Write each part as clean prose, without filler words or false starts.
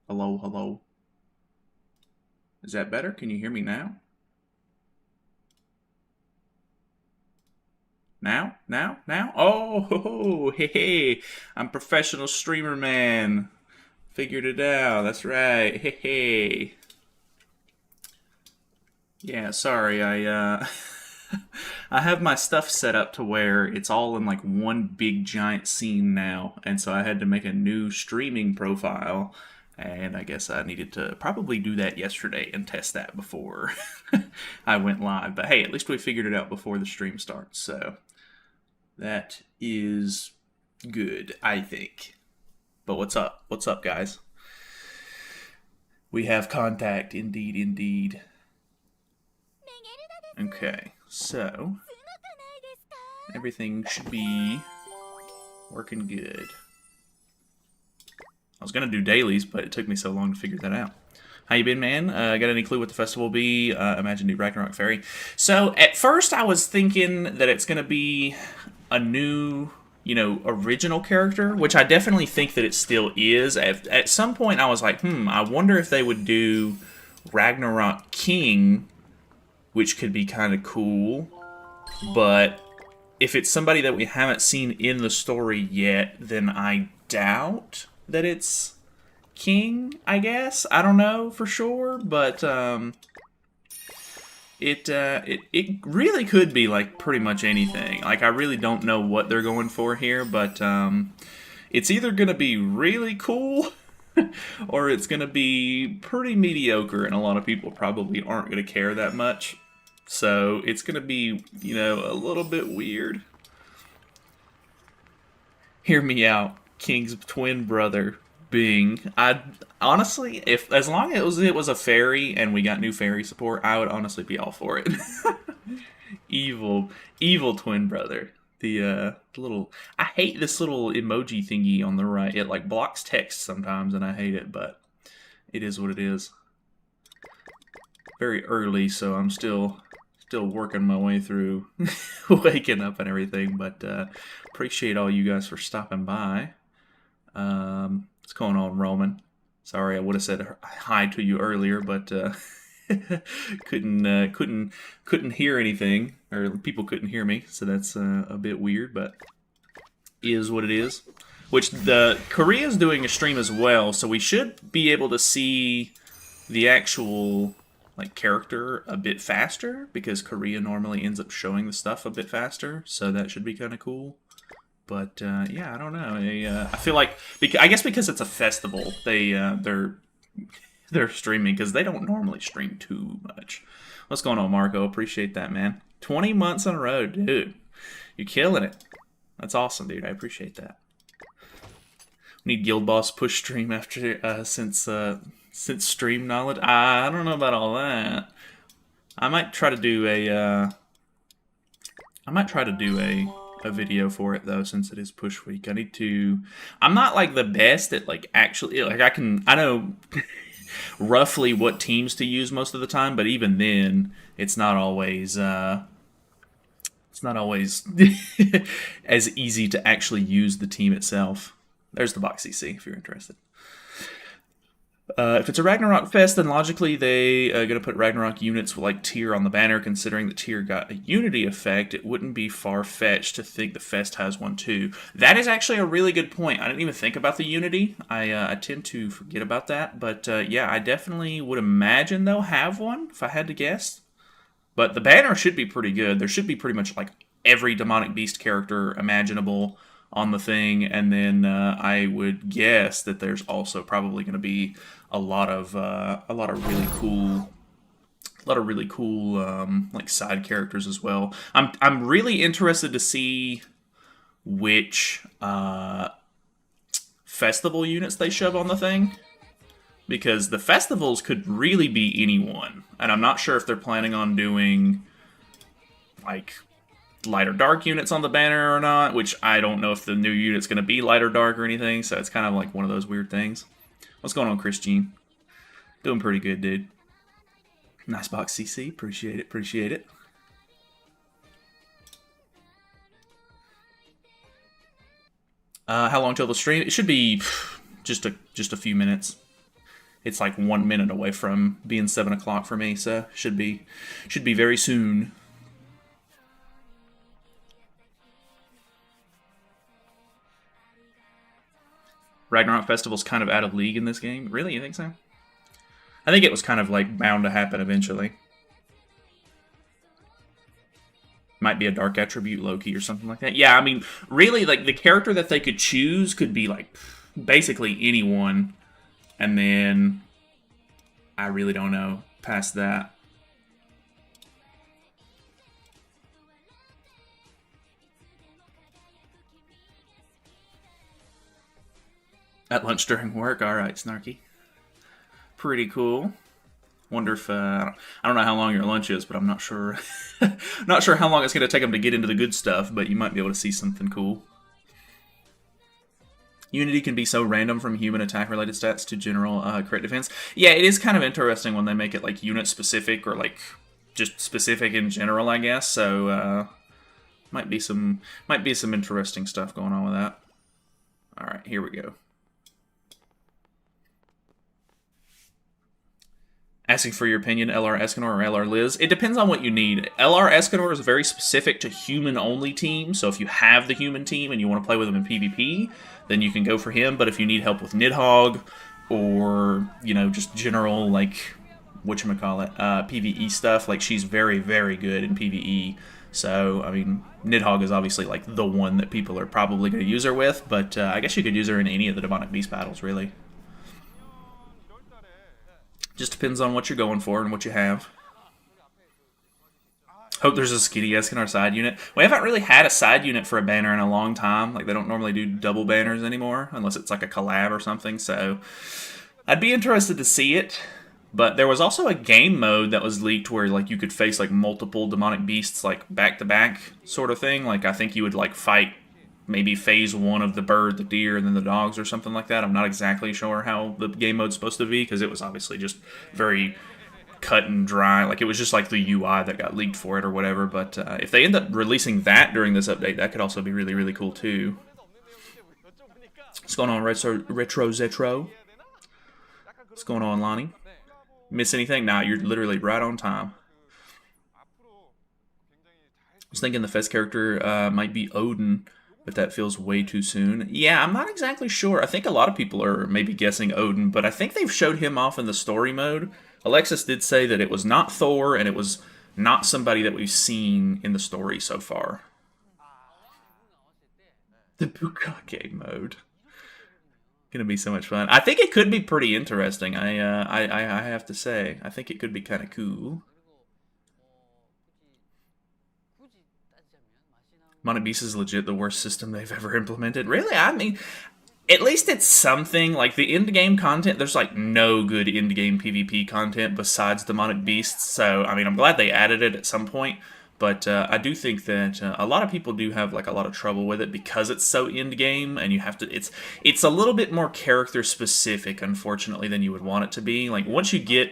Hello, hello. Is that better? Can you hear me now? Now? Oh, ho, ho, hey, hey. I'm professional streamer man. Figured it out. That's right. Hey, hey. Yeah, sorry. I have my stuff set up to where it's all in like one big giant scene now, and so I had to make a new streaming profile, and I guess I needed to probably do that yesterday and test that before I went live. But hey, at least we figured it out before the stream starts, so that is good, I think. But what's up? What's up, guys? We have contact, indeed, indeed. Okay, so everything should be working good. I was gonna do dailies, but it took me so long to figure that out. How you been, man? Got any clue what the festival will be? Imagine New Ragnarok Ferry. So at first I was thinking that it's gonna be a new, original character, which I definitely think that it still is. At some point I was like, I wonder if they would do Ragnarok King, which could be kind of cool. But if it's somebody that we haven't seen in the story yet, then I doubt that it's King, I guess. I don't know for sure, but it really could be like pretty much anything. Like, I really don't know what they're going for here, but it's either gonna be really cool or it's gonna be pretty mediocre, and a lot of people probably aren't gonna care that much. So it's gonna be, a little bit weird. Hear me out, King's twin brother. Bing. I honestly, if as long as it was a fairy and we got new fairy support, I would honestly be all for it. evil, evil twin brother. The little. I hate this little emoji thingy on the right. It like blocks text sometimes, and I hate it. But it is what it is. Very early, so I'm still working my way through waking up and everything. But appreciate all you guys for stopping by. What's going on, Roman? Sorry, I would have said hi to you earlier, but couldn't hear anything, or people couldn't hear me, so that's a bit weird, but is what it is. Which the Korea's doing a stream as well, so we should be able to see the actual like character a bit faster, because Korea normally ends up showing the stuff a bit faster, so that should be kind of cool. But yeah, I don't know. I feel like I guess because it's a festival, they're streaming, because they don't normally stream too much. What's going on, Marco? Appreciate that, man. 20 months in a row, dude. You're killing it. That's awesome, dude. I appreciate that. We need Guild Boss push stream after since stream knowledge. I don't know about all that. I might try to do a. A video for it though, since it is push week. I'm not like the best at like actually like I know roughly what teams to use most of the time, but even then it's not always as easy to actually use the team itself. There's the box CC if you're interested. If it's a Ragnarok Fest, then logically they are going to put Ragnarok units with like tier on the banner. Considering the tier got a unity effect, it wouldn't be far-fetched to think the Fest has one too. That is actually a really good point. I didn't even think about the unity. I tend to forget about that. But yeah, I definitely would imagine they'll have one, if I had to guess. But the banner should be pretty good. There should be pretty much like every demonic beast character imaginable on the thing, and then I would guess that there's also probably going to be a lot of really cool like side characters as well. I'm really interested to see which festival units they shove on the thing, because the festivals could really be anyone, and I'm not sure if they're planning on doing like light or dark units on the banner or not, which I don't know if the new unit's going to be light or dark or anything, so it's kind of like one of those weird things. What's going on, Christine? Doing pretty good, dude. Nice box CC. Appreciate it, appreciate it. How long till the stream? It should be just a few minutes. It's like 1 minute away from being 7 o'clock for me, so should be very soon. Ragnarok Festival's kind of out of league in this game. Really, you think so? I think it was kind of like bound to happen eventually. Might be a dark attribute Loki or something like that. Yeah, I mean, really, like, the character that they could choose could be, like, basically anyone. And then, I really don't know past that. At lunch during work? Alright, Snarky. Pretty cool. Wonder if, I don't know how long your lunch is, but I'm not sure. Not sure how long it's going to take them to get into the good stuff, but you might be able to see something cool. Unity can be so random from human attack-related stats to general crit defense. Yeah, it is kind of interesting when they make it, like, unit-specific or, like, just specific in general, I guess. So, might be some interesting stuff going on with that. Alright, here we go. Asking for your opinion, LR Escanor or LR Liz. It depends on what you need. LR Escanor is very specific to human-only teams, so if you have the human team and you want to play with them in PvP, then you can go for him, but if you need help with Nidhogg, or, you know, just general, like, whatchamacallit, PvE stuff, like, she's very, very good in PvE. So, I mean, Nidhogg is obviously, like, the one that people are probably going to use her with, but I guess you could use her in any of the Demonic Beast battles, really. Just depends on what you're going for and what you have. Hope there's a Skitty Escanor side unit. We haven't really had a side unit for a banner in a long time. Like, they don't normally do double banners anymore, unless it's like a collab or something, so I'd be interested to see it. But there was also a game mode that was leaked where, like, you could face, like, multiple demonic beasts, like, back-to-back sort of thing. Like, I think you would, like, fight maybe phase 1 of the bird, the deer, and then the dogs or something like that. I'm not exactly sure how the game mode's supposed to be, because it was obviously just very cut and dry. Like, it was just like the UI that got leaked for it or whatever. But if they end up releasing that during this update, that could also be really, really cool too. What's going on, Retro Zetro? What's going on, Lonnie? Miss anything? Nah, you're literally right on time. I was thinking the Fez character might be Odin, but that feels way too soon. Yeah, I'm not exactly sure. I think a lot of people are maybe guessing Odin, but I think they've showed him off in the story mode. Alexis did say that it was not Thor, and it was not somebody that we've seen in the story so far. The Bukake mode. Gonna be so much fun. I think it could be pretty interesting. I have to say, I think it could be kind of cool. Demonic Beast is legit the worst system they've ever implemented. Really? I mean, at least it's something. Like, the end-game content, there's, like, no good end-game PvP content besides Demonic Beasts. So, I mean, I'm glad they added it at some point. But I do think that a lot of people do have, like, a lot of trouble with it because it's so end-game, and you have to... It's a little bit more character-specific, unfortunately, than you would want it to be. Like, once you get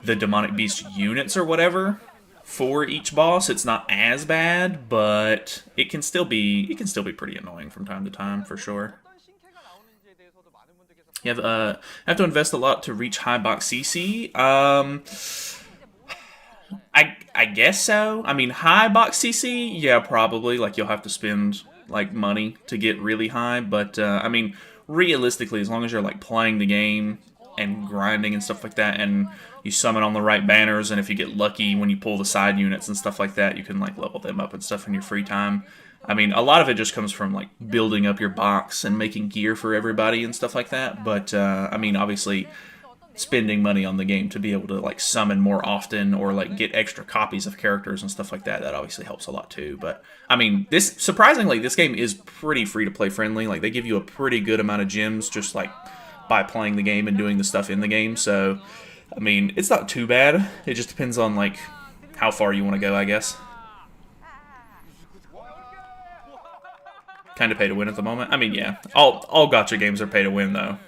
the Demonic Beast units or whatever for each boss, it's not as bad, but it can still be pretty annoying from time to time, for sure. You have to invest a lot to reach high box CC. I guess so. I mean, high box CC, yeah, probably. Like, you'll have to spend, like, money to get really high, but I mean, realistically, as long as you're, like, playing the game and grinding and stuff like that, and you summon on the right banners, and if you get lucky when you pull the side units and stuff like that, you can, like, level them up and stuff in your free time. I mean, a lot of it just comes from, like, building up your box and making gear for everybody and stuff like that, but, I mean, obviously, spending money on the game to be able to, like, summon more often or, like, get extra copies of characters and stuff like that, that obviously helps a lot too. But, I mean, surprisingly, this game is pretty free-to-play friendly. Like, they give you a pretty good amount of gems just, like, by playing the game and doing the stuff in the game. So, I mean, it's not too bad. It just depends on, like, how far you want to go, I guess. Kind of pay to win at the moment. I mean, yeah. All gacha games are pay to win, though.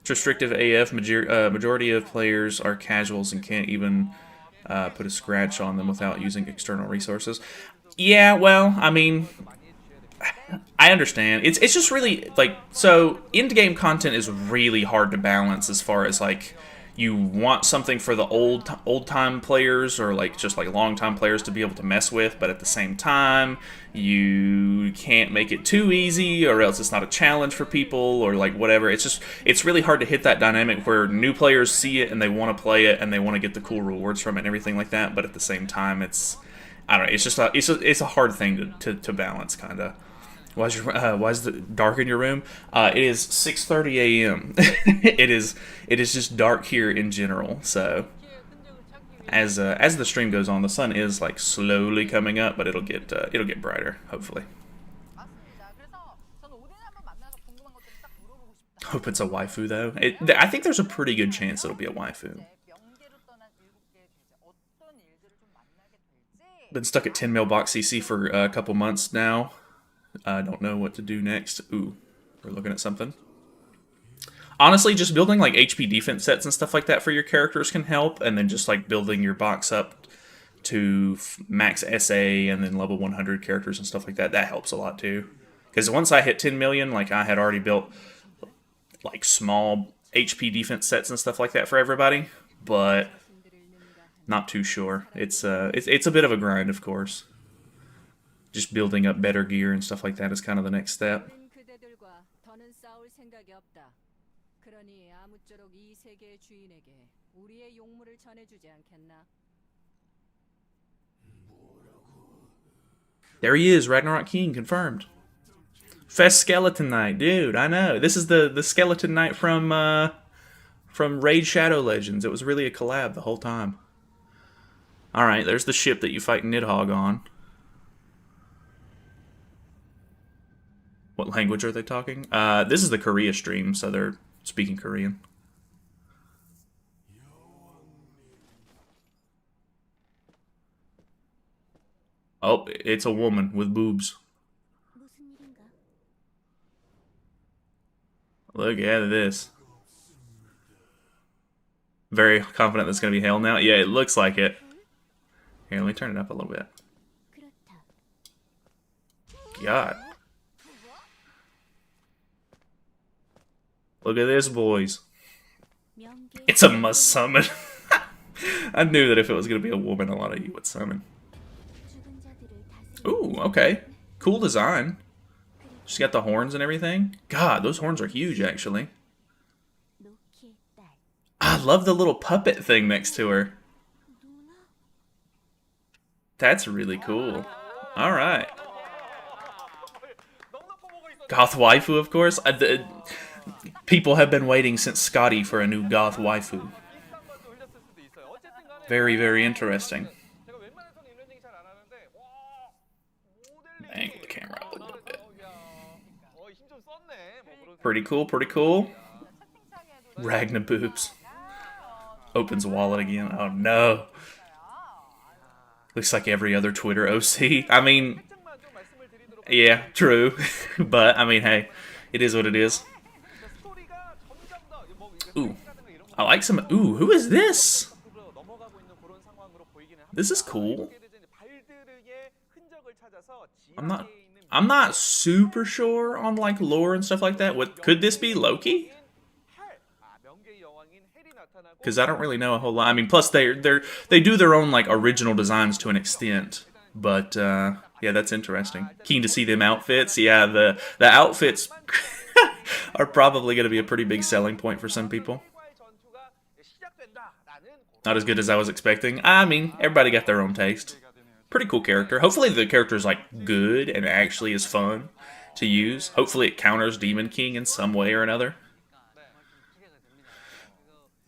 It's restrictive AF. Majority of players are casuals and can't even put a scratch on them without using external resources. Yeah, well, I mean, I understand. It's just really like, so end game content is really hard to balance as far as like you want something for the old time players or like just like long time players to be able to mess with, but at the same time you can't make it too easy or else it's not a challenge for people or like whatever. It's really hard to hit that dynamic where new players see it and they want to play it and they want to get the cool rewards from it and everything like that, but at the same time it's, I don't know, it's a hard thing to balance kind of. Why is it dark in your room? It is 6:30 a.m. it is just dark here in general. So as the stream goes on, the sun is like slowly coming up, but it'll get brighter hopefully. Hope it's a waifu though. I think there's a pretty good chance it'll be a waifu. Been stuck at 10 mailbox CC for a couple months now. I don't know what to do next. Ooh, we're looking at something. Honestly, just building like HP defense sets and stuff like that for your characters can help, and then just like building your box up to max SA and then level 100 characters and stuff like that, that helps a lot too. Because once I hit 10 million, like I had already built like small HP defense sets and stuff like that for everybody, but not too sure. It's a bit of a grind, of course. Just building up better gear and stuff like that is kind of the next step. There he is, Ragnarok King, confirmed. Fest Skeleton Knight, dude, I know. This is the Skeleton Knight from Raid Shadow Legends. It was really a collab the whole time. Alright, there's the ship that you fight Nidhogg on. What language are they talking? This is the Korea stream, so they're speaking Korean. Oh, it's a woman with boobs. Look at this. Very confident that's going to be hell now. Yeah, it looks like it. Here, let me turn it up a little bit. God. Look at this, boys. It's a must summon. I knew that if it was going to be a woman, a lot of you would summon. Ooh, okay. Cool design. She's got the horns and everything. God, those horns are huge, actually. I love the little puppet thing next to her. That's really cool. Alright. Goth waifu, of course. People have been waiting since Scotty for a new goth waifu. Very, very interesting. Angle the camera up a little bit. Pretty cool, pretty cool. Ragna boobs. Opens wallet again. Oh no. Looks like every other Twitter OC. I mean, yeah, true. But, I mean, hey, it is what it is. Ooh. I like some... Ooh, who is this? This is cool. I'm not super sure on, like, lore and stuff like that. What could this be? Loki? Because I don't really know a whole lot. I mean, plus they do their own like original designs to an extent. But yeah, that's interesting. Keen to see them outfits. Yeah, the outfits are probably going to be a pretty big selling point for some people. Not as good as I was expecting. I mean, everybody got their own taste. Pretty cool character. Hopefully the character's like good and actually is fun to use. Hopefully it counters Demon King in some way or another.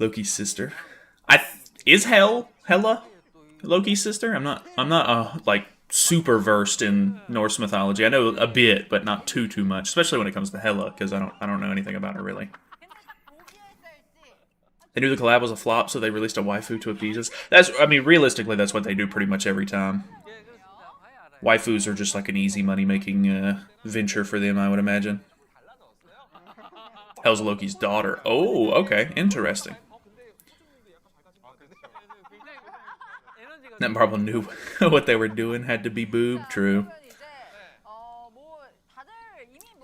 Loki's sister. Is Hela Loki's sister? I'm not like super versed in Norse mythology. I know a bit, but not too much, especially when it comes to Hela, because I don't know anything about her really. They knew the collab was a flop, so they released a waifu to appease us. I mean, realistically, that's what they do pretty much every time. Waifus are just like an easy money-making venture for them, I would imagine. Hell's Loki's daughter. Oh, okay, interesting. That Marvel knew what they were doing. Had to be boob. True.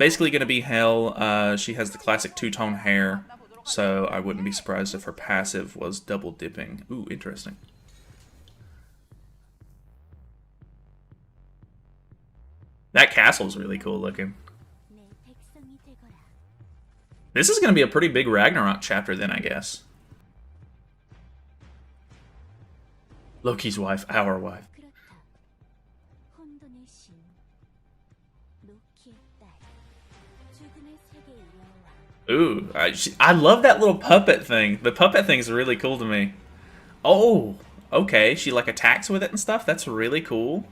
Basically going to be hell. She has the classic two-tone hair, so I wouldn't be surprised if her passive was double dipping. Ooh, interesting. That castle's really cool looking. This is going to be a pretty big Ragnarok chapter then, I guess. Loki's wife, our wife. Ooh, I love that little puppet thing. The puppet thing's really cool to me. Oh, okay. She like attacks with it and stuff. That's really cool.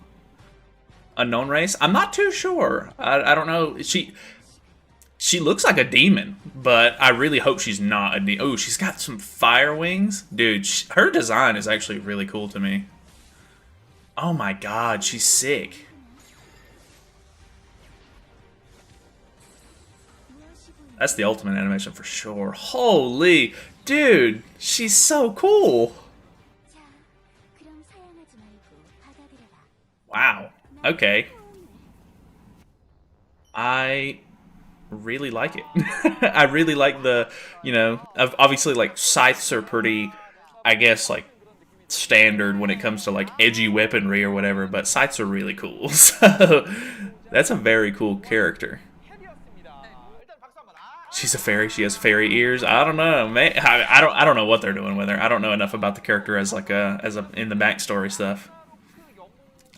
Unknown race? I'm not too sure. I don't know. She looks like a demon, but I really hope she's not a demon. Oh, she's got some fire wings. Dude, her design is actually really cool to me. Oh my god, she's sick. That's the ultimate animation for sure. Holy, dude, she's so cool. Wow, okay. I really like it. I really like the, you know, obviously like scythes are pretty, I guess, like standard when it comes to like edgy weaponry or whatever, but scythes are really cool. So that's a very cool character. She's a fairy. She has fairy ears. I don't know, man. I don't know what they're doing with her. I don't know enough about the character as like in the backstory stuff.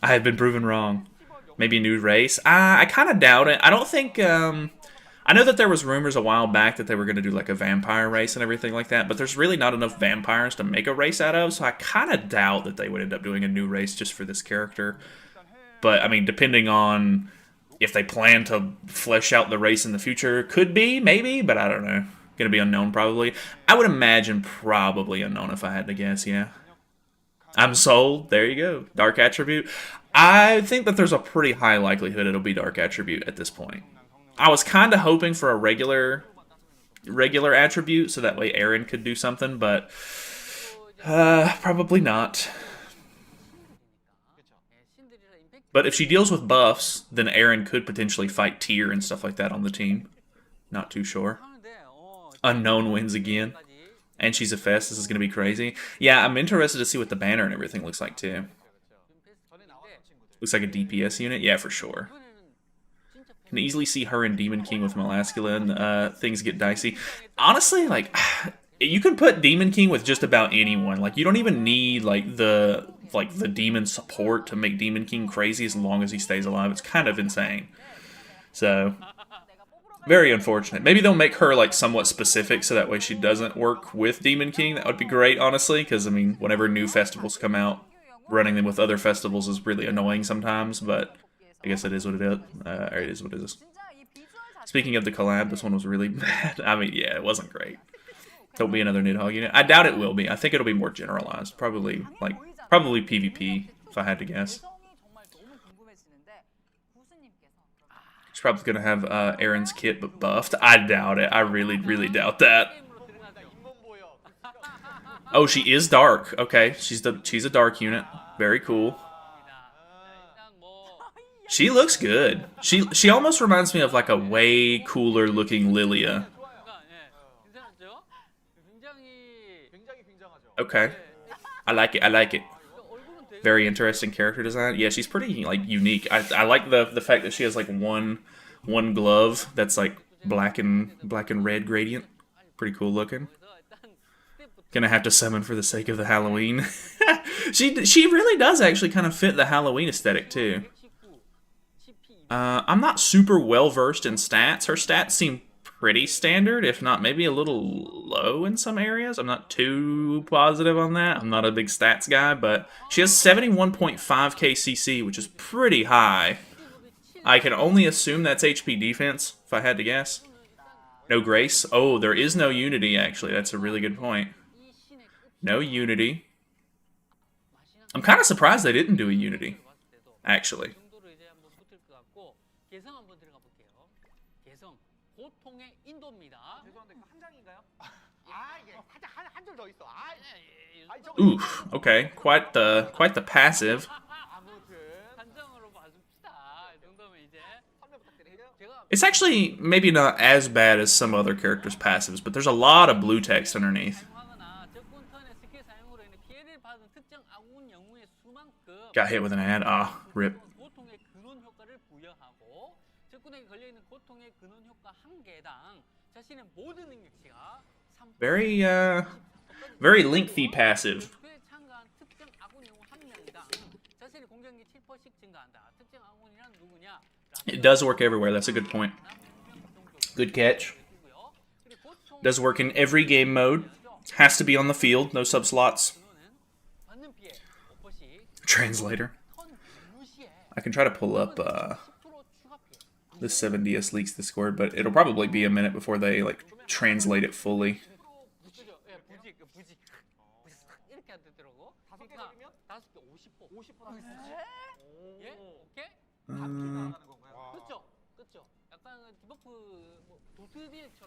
I have been proven wrong. Maybe a new race. I kind of doubt it. I don't think. I know that there was rumors a while back that they were going to do like a vampire race and everything like that, but there's really not enough vampires to make a race out of, so I kind of doubt that they would end up doing a new race just for this character. But I mean, depending on if they plan to flesh out the race in the future, could be, maybe, but I don't know. Gonna be unknown, probably. I would imagine probably unknown if I had to guess, yeah. I'm sold. There you go. Dark Attribute. I think that there's a pretty high likelihood it'll be Dark Attribute at this point. I was kind of hoping for a regular attribute, so that way Aaron could do something, but probably not. But if she deals with buffs, then Aaron could potentially fight Tyr and stuff like that on the team. Not too sure. Unknown wins again. And she's a fest. This is going to be crazy. Yeah, I'm interested to see what the banner and everything looks like, too. Looks like a DPS unit? Yeah, for sure. Can easily see her and Demon King with Melasculine. Things get dicey. Honestly, like, you can put Demon King with just about anyone. Like, you don't even need, like, the demon support to make Demon King crazy as long as he stays alive. It's kind of insane. So, very unfortunate. Maybe they'll make her, like, somewhat specific so that way she doesn't work with Demon King. That would be great, honestly, because, I mean, whenever new festivals come out, running them with other festivals is really annoying sometimes, but I guess it is what it is. Or it is what it is. Speaking of the collab, this one was really bad. I mean, yeah, it wasn't great. Don't be another Nidhogg unit. I doubt it will be. I think it'll be more generalized. Probably PvP, if I had to guess. She's probably going to have Aaron's kit, but buffed. I doubt it. I really, really doubt that. Oh, she is dark. Okay, she's a dark unit. Very cool. She looks good. She almost reminds me of like a way cooler looking Lilia. Okay. I like it. I like it. Very interesting character design. Yeah, she's pretty like unique. I like the fact that she has like one glove that's like black and red gradient. Pretty cool looking. Gonna have to summon for the sake of the Halloween. She really does actually kind of fit the Halloween aesthetic too. I'm not super well versed in stats. Her stats seem pretty standard, if not maybe a little low in some areas. I'm not too positive on that. I'm not a big stats guy, but she has 71.5 KCC, which is pretty high. I can only assume that's HP defense, if I had to guess. No grace. Oh, there is no unity, actually. That's a really good point. No unity. I'm kind of surprised they didn't do a unity, actually. Oof, okay. Quite the passive. It's actually maybe not as bad as some other characters' passives, but there's a lot of blue text underneath. Got hit with an ad. Ah, rip. Very, very lengthy passive. It does work everywhere. That's a good point. Good catch. Does work in every game mode. Has to be on the field. No sub-slots. Translator. I can try to pull up the 7DS Leaks Discord, but it'll probably be a minute before they like translate it fully.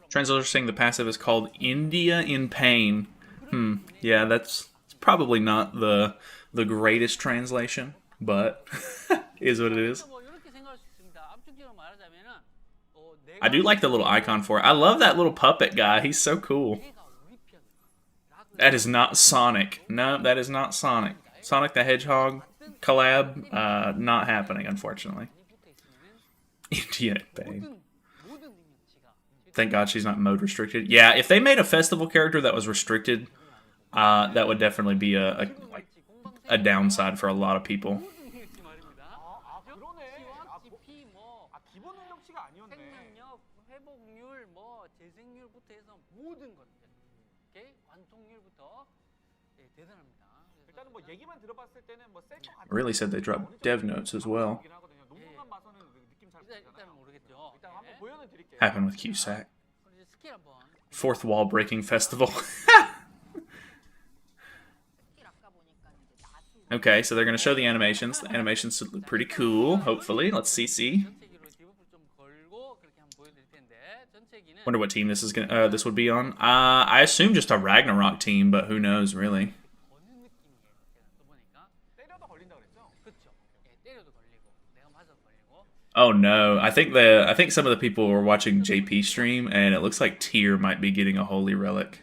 Translator saying the passive is called India in Pain. Yeah, that's probably not the greatest translation, but is what it is. I do like the little icon for it. I love that little puppet guy. He's so cool. That is not Sonic. No, that is not Sonic. Sonic the Hedgehog collab, not happening, unfortunately. India in Pain. Thank God she's not mode restricted. Yeah, if they made a festival character that was restricted, that would definitely be a downside for a lot of people. Really said they dropped dev notes as well. Happened with Cusack. Fourth wall breaking festival. Okay, so they're going to show the animations. The animations look pretty cool, hopefully. Let's see. Wonder what team this is gonna this would be on. I assume just a Ragnarok team, but who knows, really. Oh no, I think some of the people were watching JP stream, and it looks like Tyr might be getting a holy relic.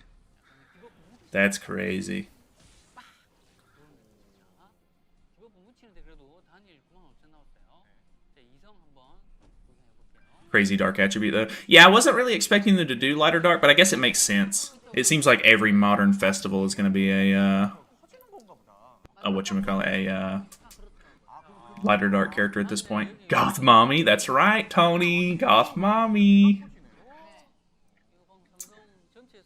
That's crazy. Crazy dark attribute though. Yeah, I wasn't really expecting them to do lighter dark, but I guess it makes sense. It seems like every modern festival is going to be a whatchamacallit, a lighter dark character at this point. Goth Mommy, that's right, Tony. Goth Mommy.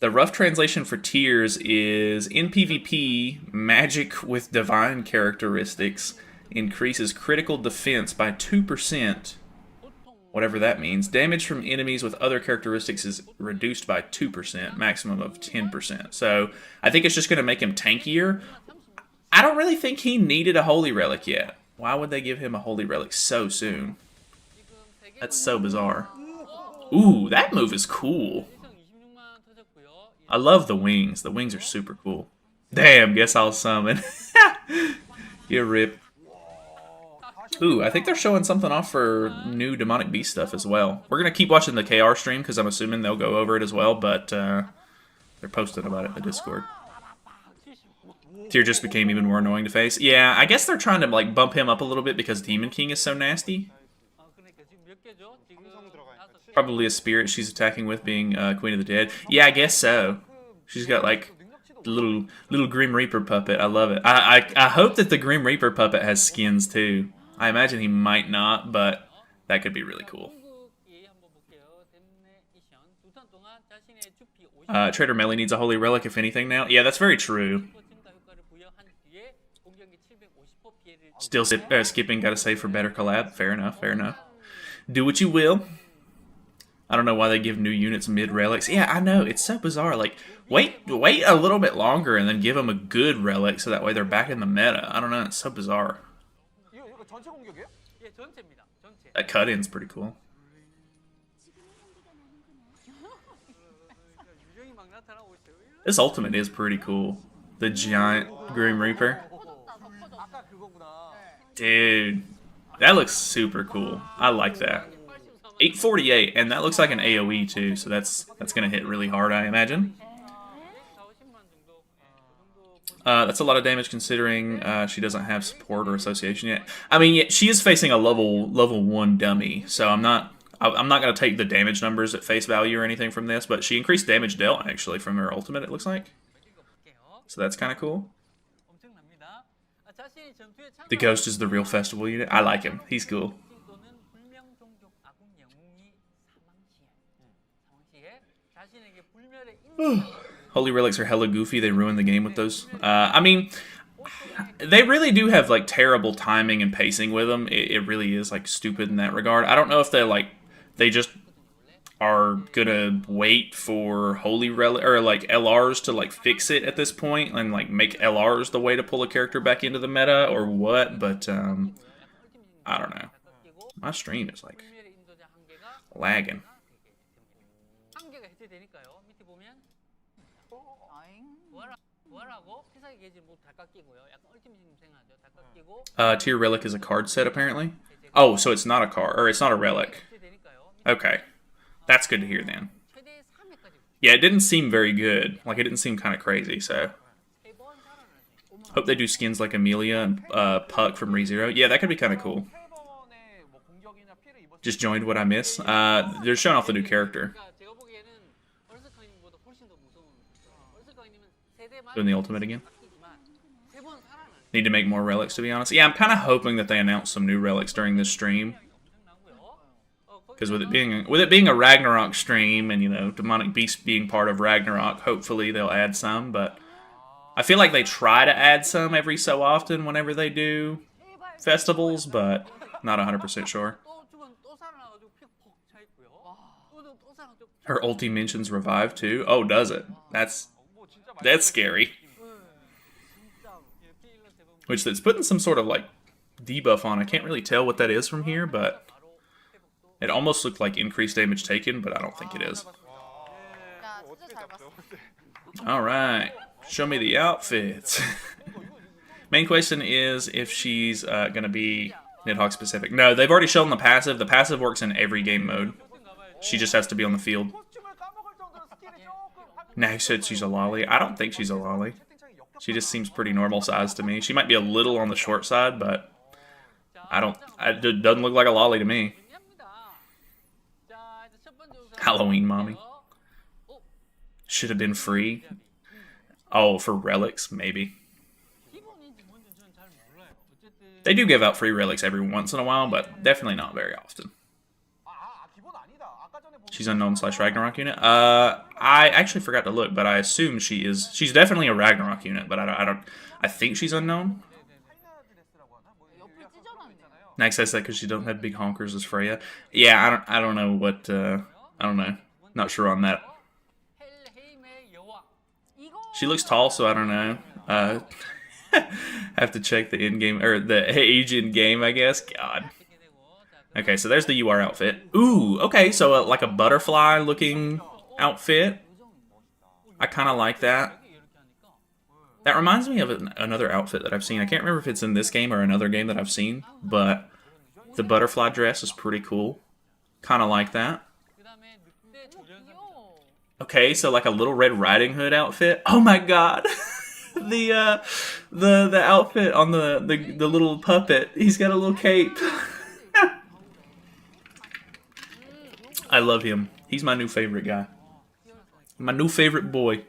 The rough translation for Tears is, in PvP, magic with divine characteristics increases critical defense by 2%. Whatever that means. Damage from enemies with other characteristics is reduced by 2%, maximum of 10%. So I think it's just going to make him tankier. I don't really think he needed a holy relic yet. Why would they give him a holy relic so soon? That's so bizarre. Ooh, that move is cool. I love the wings. The wings are super cool. Damn, guess I'll summon. You rip. Ooh, I think they're showing something off for new Demonic Beast stuff as well. We're going to keep watching the KR stream because I'm assuming they'll go over it as well, but they're posting about it in the Discord. Tyr just became even more annoying to face. Yeah, I guess they're trying to like bump him up a little bit because Demon King is so nasty. Probably a spirit she's attacking with, being Queen of the Dead. Yeah, I guess so. She's got like the little Grim Reaper puppet. I love it. I hope that the Grim Reaper puppet has skins too. I imagine he might not, but that could be really cool. Trader Melly needs a holy relic, if anything, now. Yeah, that's very true. Still skipping, gotta save for better collab. Fair enough, fair enough. Do what you will. I don't know why they give new units mid-relics. Yeah, I know, it's so bizarre. Like, wait a little bit longer and then give them a good relic so that way they're back in the meta. I don't know, it's so bizarre. That cut-in's pretty cool. This ultimate is pretty cool. The giant Grim Reaper. Dude, that looks super cool. I like that. 848, and that looks like an AoE too, so that's gonna hit really hard, I imagine. That's a lot of damage considering she doesn't have support or association yet. I mean, she is facing a level 1 dummy, so I'm not gonna take the damage numbers at face value or anything from this, but she increased damage dealt actually from her ultimate, it looks like. So that's kind of cool. The Ghost is the real festival unit. I like him. He's cool. Holy relics are hella goofy. They ruin the game with those. I mean, they really do have like terrible timing and pacing with them. It really is like stupid in that regard. I don't know if they just are gonna wait for holy relic or like LRs to like fix it at this point and like make LRs the way to pull a character back into the meta or what. But I don't know. My stream is like lagging. Tier relic is a card set apparently. Oh, so it's not a card, or it's not a relic. Okay, that's good to hear then. Yeah, it didn't seem very good. Like, it didn't seem kind of crazy, so. Hope they do skins like Amelia and Puck from ReZero. Yeah, that could be kind of cool. Just joined what I miss. They're showing off the new character. Doing the ultimate again. Need to make more relics, to be honest. Yeah, I'm kind of hoping that they announce some new relics during this stream. Because with it being a Ragnarok stream, and, you know, Demonic Beast being part of Ragnarok, hopefully they'll add some, but I feel like they try to add some every so often whenever they do festivals, but not 100% sure. Her ulti mentions revive too. Oh, does it? That's scary. Which that's putting some sort of like debuff on. I can't really tell what that is from here, but it almost looked like increased damage taken, but I don't think it is. Alright, show me the outfits. Main question is if she's going to be Nidhogg specific. No, they've already shown the passive. The passive works in every game mode. She just has to be on the field. Now said she's a lolly. I don't think she's a lolly. She just seems pretty normal size to me. She might be a little on the short side, but it doesn't look like a lolly to me. Halloween mommy. Should have been free. Oh, for relics, maybe. They do give out free relics every once in a while, but definitely not very often. She's unknown / Ragnarok unit. I actually forgot to look, but I assume she is. She's definitely a Ragnarok unit, but I think she's unknown. Next says that because she don't have big honkers as Freya. Yeah, I don't know what. I don't know. Not sure on that. She looks tall, so I don't know. Have to check the in-game or the age in-game, I guess. God. Okay, so there's the UR outfit. Ooh, okay, so like a butterfly-looking outfit. I kind of like that. That reminds me of another outfit that I've seen. I can't remember if it's in this game or another game that I've seen, but the butterfly dress is pretty cool. Kind of like that. Okay, so like a Little Red Riding Hood outfit. Oh my god! the outfit on the little puppet. He's got a little cape. I love him. He's my new favorite guy. My new favorite boy.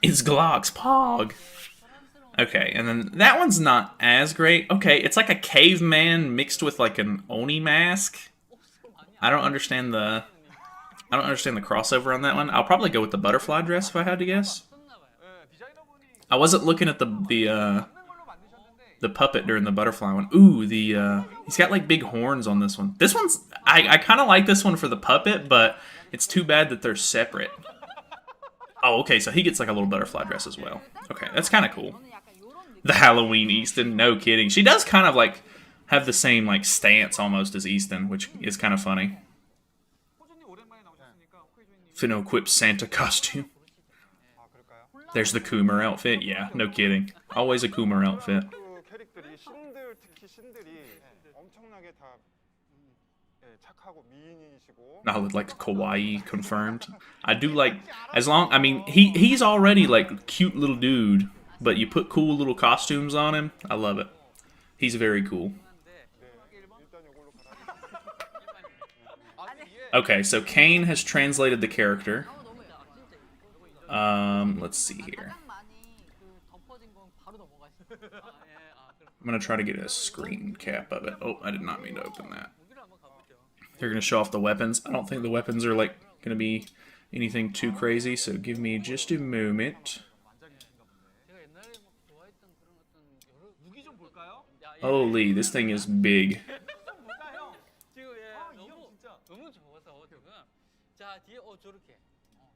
It's Glock's Pog. Okay, and then that one's not as great. Okay, it's like a caveman mixed with like an Oni mask. I don't understand the crossover on that one. I'll probably go with the butterfly dress if I had to guess. I wasn't looking at the puppet during the butterfly one. Ooh, he's got like big horns on this one. This one's I kind of like this one for the puppet, but it's too bad that they're separate. Oh, okay, so he gets like a little butterfly dress as well. Okay, that's kind of cool. The Halloween Easton, no kidding. She does kind of like have the same like stance almost as Easton, which is kind of funny. Finno equipped Santa costume. There's the Coomer outfit. Yeah, no kidding. Always a Coomer outfit. I would like kawaii confirmed. I do like, as long, I mean, he's already like cute little dude, but you put cool little costumes on him. I love it. He's very cool. Okay, so Kane has translated the character. Let's see here. I'm gonna try to get a screen cap of it. Oh, I did not mean to open that. They're gonna show off the weapons. I don't think the weapons are like gonna be anything too crazy, so give me just a moment. Holy, this thing is big.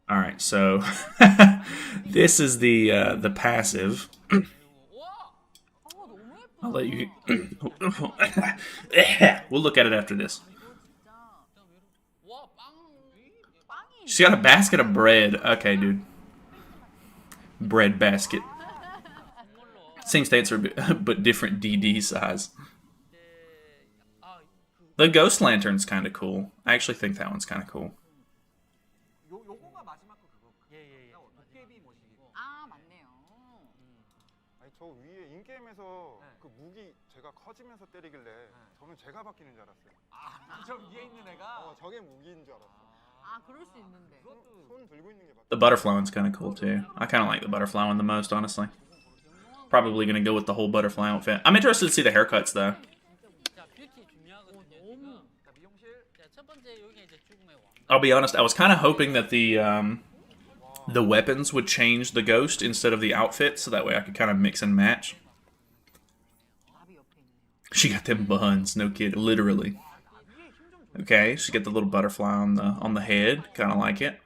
Alright, so this is the passive. I'll let you... We'll look at it after this. She's got a basket of bread. Okay, dude. Bread basket. Same stance, but different DD size. The ghost lantern's kind of cool. I actually think that one's kind of cool. The butterfly one's kind of cool too. I kind of like the butterfly one the most, honestly. Probably going to go with the whole butterfly outfit. I'm interested to see the haircuts, though. I'll be honest, I was kind of hoping that the weapons would change the ghost instead of the outfit, so that way I could kind of mix and match. She got them buns, no kid, literally. Okay, she got the little butterfly on the head, kind of like it.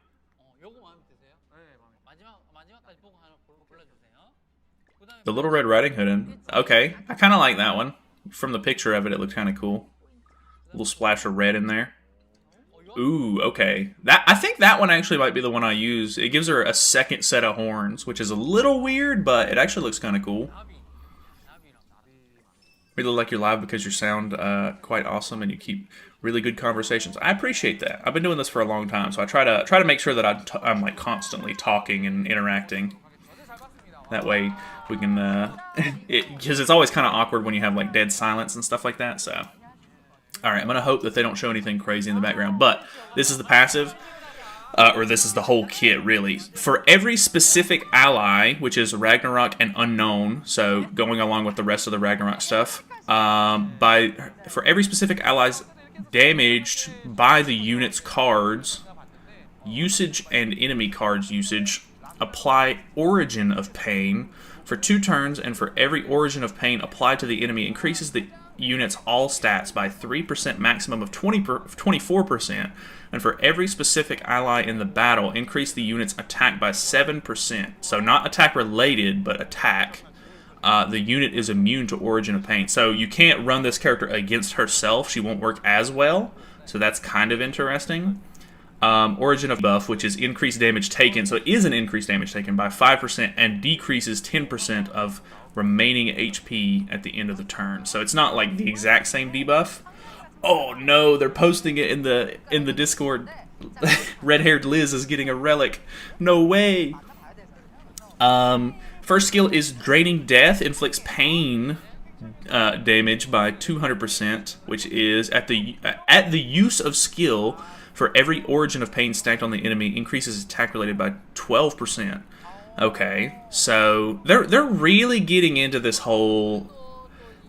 The Little Red Riding Hood. Okay, I kind of like that one. From the picture of it, it looked kind of cool. A little splash of red in there. Ooh, okay. I think that one actually might be the one I use. It gives her a second set of horns, which is a little weird, but it actually looks kind of cool. Really like your live because you sound quite awesome and you keep really good conversations. I appreciate that. I've been doing this for a long time, so I try to make sure that I'm like constantly talking and interacting. That way we can, because it's always kind of awkward when you have like dead silence and stuff like that. So, all right, I'm gonna hope that they don't show anything crazy in the background. But this is the passive, or this is the whole kit really. For every specific ally, which is Ragnarok and Unknown, so going along with the rest of the Ragnarok stuff, for every specific allies damaged by the unit's cards, usage and enemy cards usage. Apply Origin of Pain for 2 turns, and for every Origin of Pain applied to the enemy increases the unit's all stats by 3%, maximum of 24%, and for every specific ally in the battle, increase the unit's attack by 7%. So not attack related, but attack. The unit is immune to Origin of Pain. So you can't run this character against herself. She won't work as well, so that's kind of interesting. Origin of buff, which is increased damage taken, so it is an increased damage taken by 5% and decreases 10% of remaining HP at the end of the turn. So it's not like the exact same debuff. Oh no, they're posting it in the Discord. Red-haired Liz is getting a relic. No way. First skill is Draining Death, inflicts pain damage by 200%, which is at the use of skill. For every Origin of Pain stacked on the enemy, increases attack related by 12%. Okay, so they're really getting into this whole,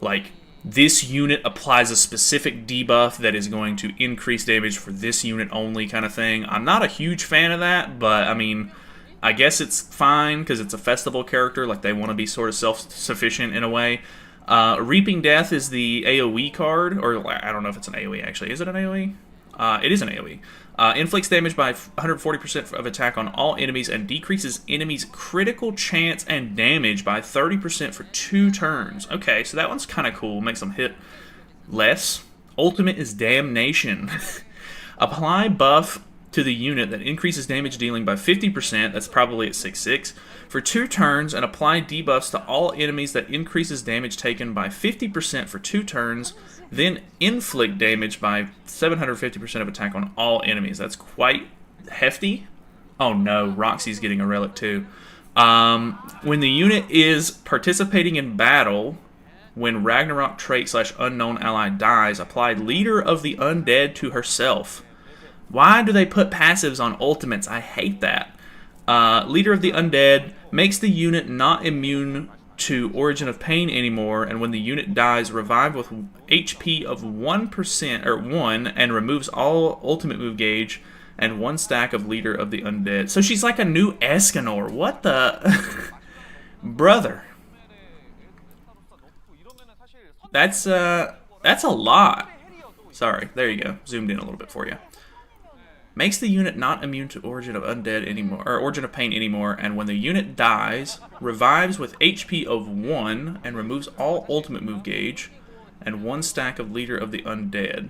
like, this unit applies a specific debuff that is going to increase damage for this unit only kind of thing. I'm not a huge fan of that, but, I mean, I guess it's fine because it's a festival character. Like, they want to be sort of self-sufficient in a way. Reaping Death is the AoE card, or I don't know if it's an AoE, actually. Is it an AoE? It is an AoE. Inflicts damage by 140% of attack on all enemies and decreases enemies' critical chance and damage by 30% for 2 turns. Okay, so that one's kind of cool. Makes them hit less. Ultimate is Damnation. Apply buff to the unit that increases damage dealing by 50%, that's probably at 6/6, for 2 turns, and apply debuffs to all enemies that increases damage taken by 50% for 2 turns, then inflict damage by 750% of attack on all enemies. That's quite hefty. Oh no, Roxy's getting a relic too. When the unit is participating in battle, when Ragnarok trait / unknown ally dies, apply Leader of the Undead to herself. Why do they put passives on ultimates? I hate that. Leader of the Undead makes the unit not immune to Origin of Pain anymore, and when the unit dies, revive with HP of 1% or 1, and removes all ultimate move gauge and 1 stack of Leader of the Undead. So she's like a new Escanor. What the brother? That's a lot. Sorry, there you go. Zoomed in a little bit for you. Makes the unit not immune to Origin of Undead anymore, or Origin of Pain anymore, and when the unit dies, revives with HP of 1 and removes all ultimate move gauge and 1 stack of Leader of the Undead.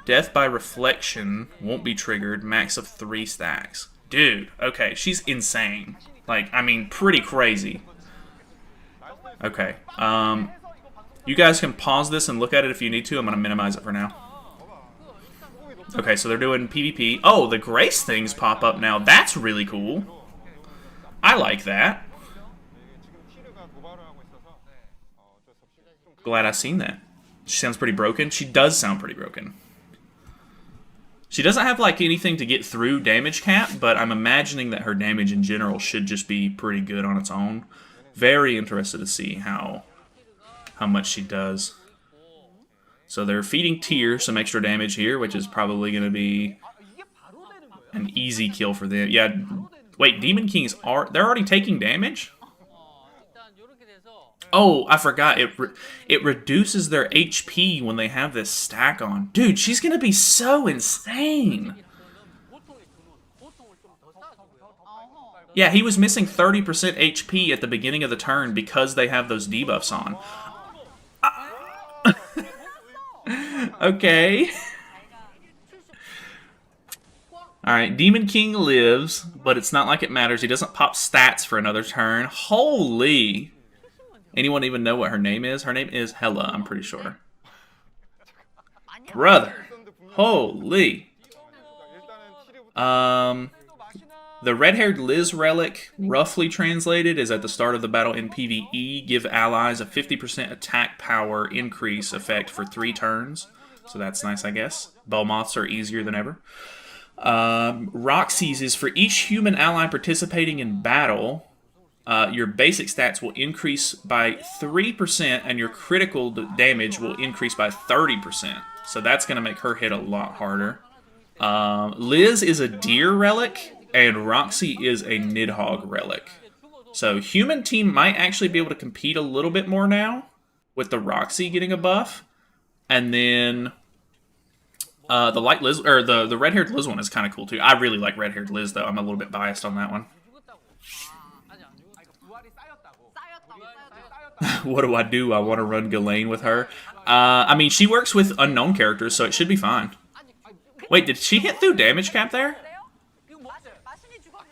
Death by reflection won't be triggered, max of 3 stacks. Dude, okay, she's insane. Like, I mean, pretty crazy. Okay, you guys can pause this and look at it if you need to. I'm gonna minimize it for now. Okay, so they're doing PvP. Oh, the Grace things pop up now. That's really cool. I like that. Glad I've seen that. She sounds pretty broken. She does sound pretty broken. She doesn't have, like, anything to get through damage cap, but I'm imagining that her damage in general should just be pretty good on its own. Very interested to see how much she does. So they're feeding Tyr some extra damage here, which is probably going to be an easy kill for them. Yeah, wait, Demon Kings they're already taking damage? Oh, I forgot. It reduces their HP when they have this stack on. Dude, she's going to be so insane. Yeah, he was missing 30% HP at the beginning of the turn because they have those debuffs on. Okay. Alright, Demon King lives, but it's not like it matters. He doesn't pop stats for another turn. Holy! Anyone even know what her name is? Her name is Hela, I'm pretty sure. Brother! Holy! The red-haired Liz relic, roughly translated, is at the start of the battle in PvE. Give allies a 50% attack power increase effect for 3 turns. So that's nice, I guess. Bowmoths are easier than ever. Roxy's is for each human ally participating in battle, your basic stats will increase by 3% and your critical damage will increase by 30%. So that's going to make her hit a lot harder. Liz is a deer relic, and Roxy is a Nidhogg relic. So human team might actually be able to compete a little bit more now with the Roxy getting a buff. And then the light Liz, or the red-haired Liz one is kind of cool too. I really like red-haired Liz though. I'm a little bit biased on that one. What do? I want to run Ghislaine with her. I mean, she works with unknown characters, so it should be fine. Wait, did she hit through damage cap there?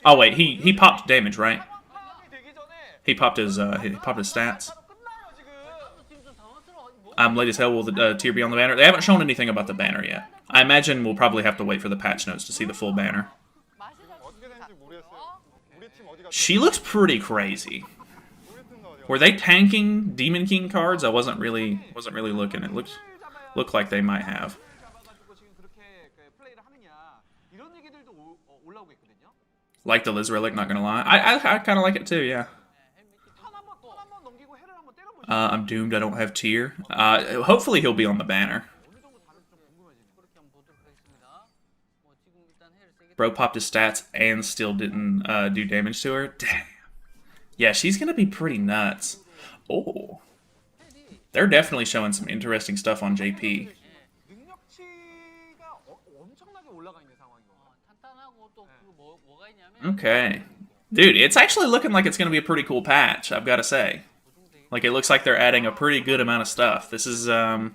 Oh wait, he popped damage, right? He popped his stats. I'm late as hell. Will the tier be on the banner? They haven't shown anything about the banner yet. I imagine we'll probably have to wait for the patch notes to see the full banner. She looks pretty crazy. Were they tanking Demon King cards? I wasn't really looking. It looked like they might have. Like the Liz relic, not gonna lie. I kind of like it too, yeah. I'm doomed. I don't have tier. Hopefully he'll be on the banner. Bro popped his stats and still didn't do damage to her. Damn. Yeah, she's gonna be pretty nuts. Oh, they're definitely showing some interesting stuff on JP. Okay. Dude, it's actually looking like it's going to be a pretty cool patch, I've got to say. Like, it looks like they're adding a pretty good amount of stuff. This is, I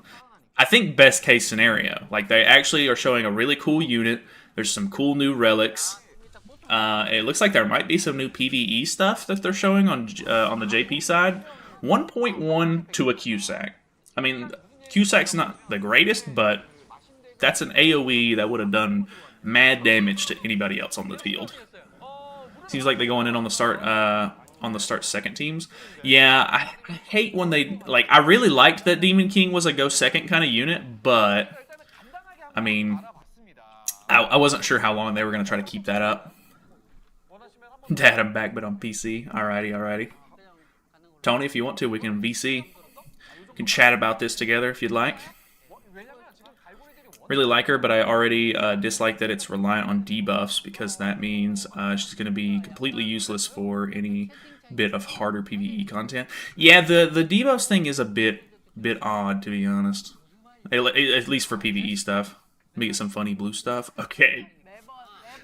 think, best case scenario. Like, they actually are showing a really cool unit. There's some cool new relics. It looks like there might be some new PvE stuff that they're showing on the JP side. 1.1 to a Cusack. I mean, Cusack's not the greatest, but that's an AoE that would have done mad damage to anybody else on the field. Seems like they're going in on the start second teams. Yeah, I hate when they like. I really liked that Demon King was a go second kind of unit, but I mean, I wasn't sure how long they were going to try to keep that up. Dad, I'm back, but on PC. Alrighty. Tony, if you want to, we can VC. We can chat about this together if you'd like. Really like her, but I already dislike that it's reliant on debuffs because that means she's going to be completely useless for any bit of harder PvE content. Yeah, the debuffs thing is a bit odd, to be honest. At least for PvE stuff. Let me get some funny blue stuff. Okay.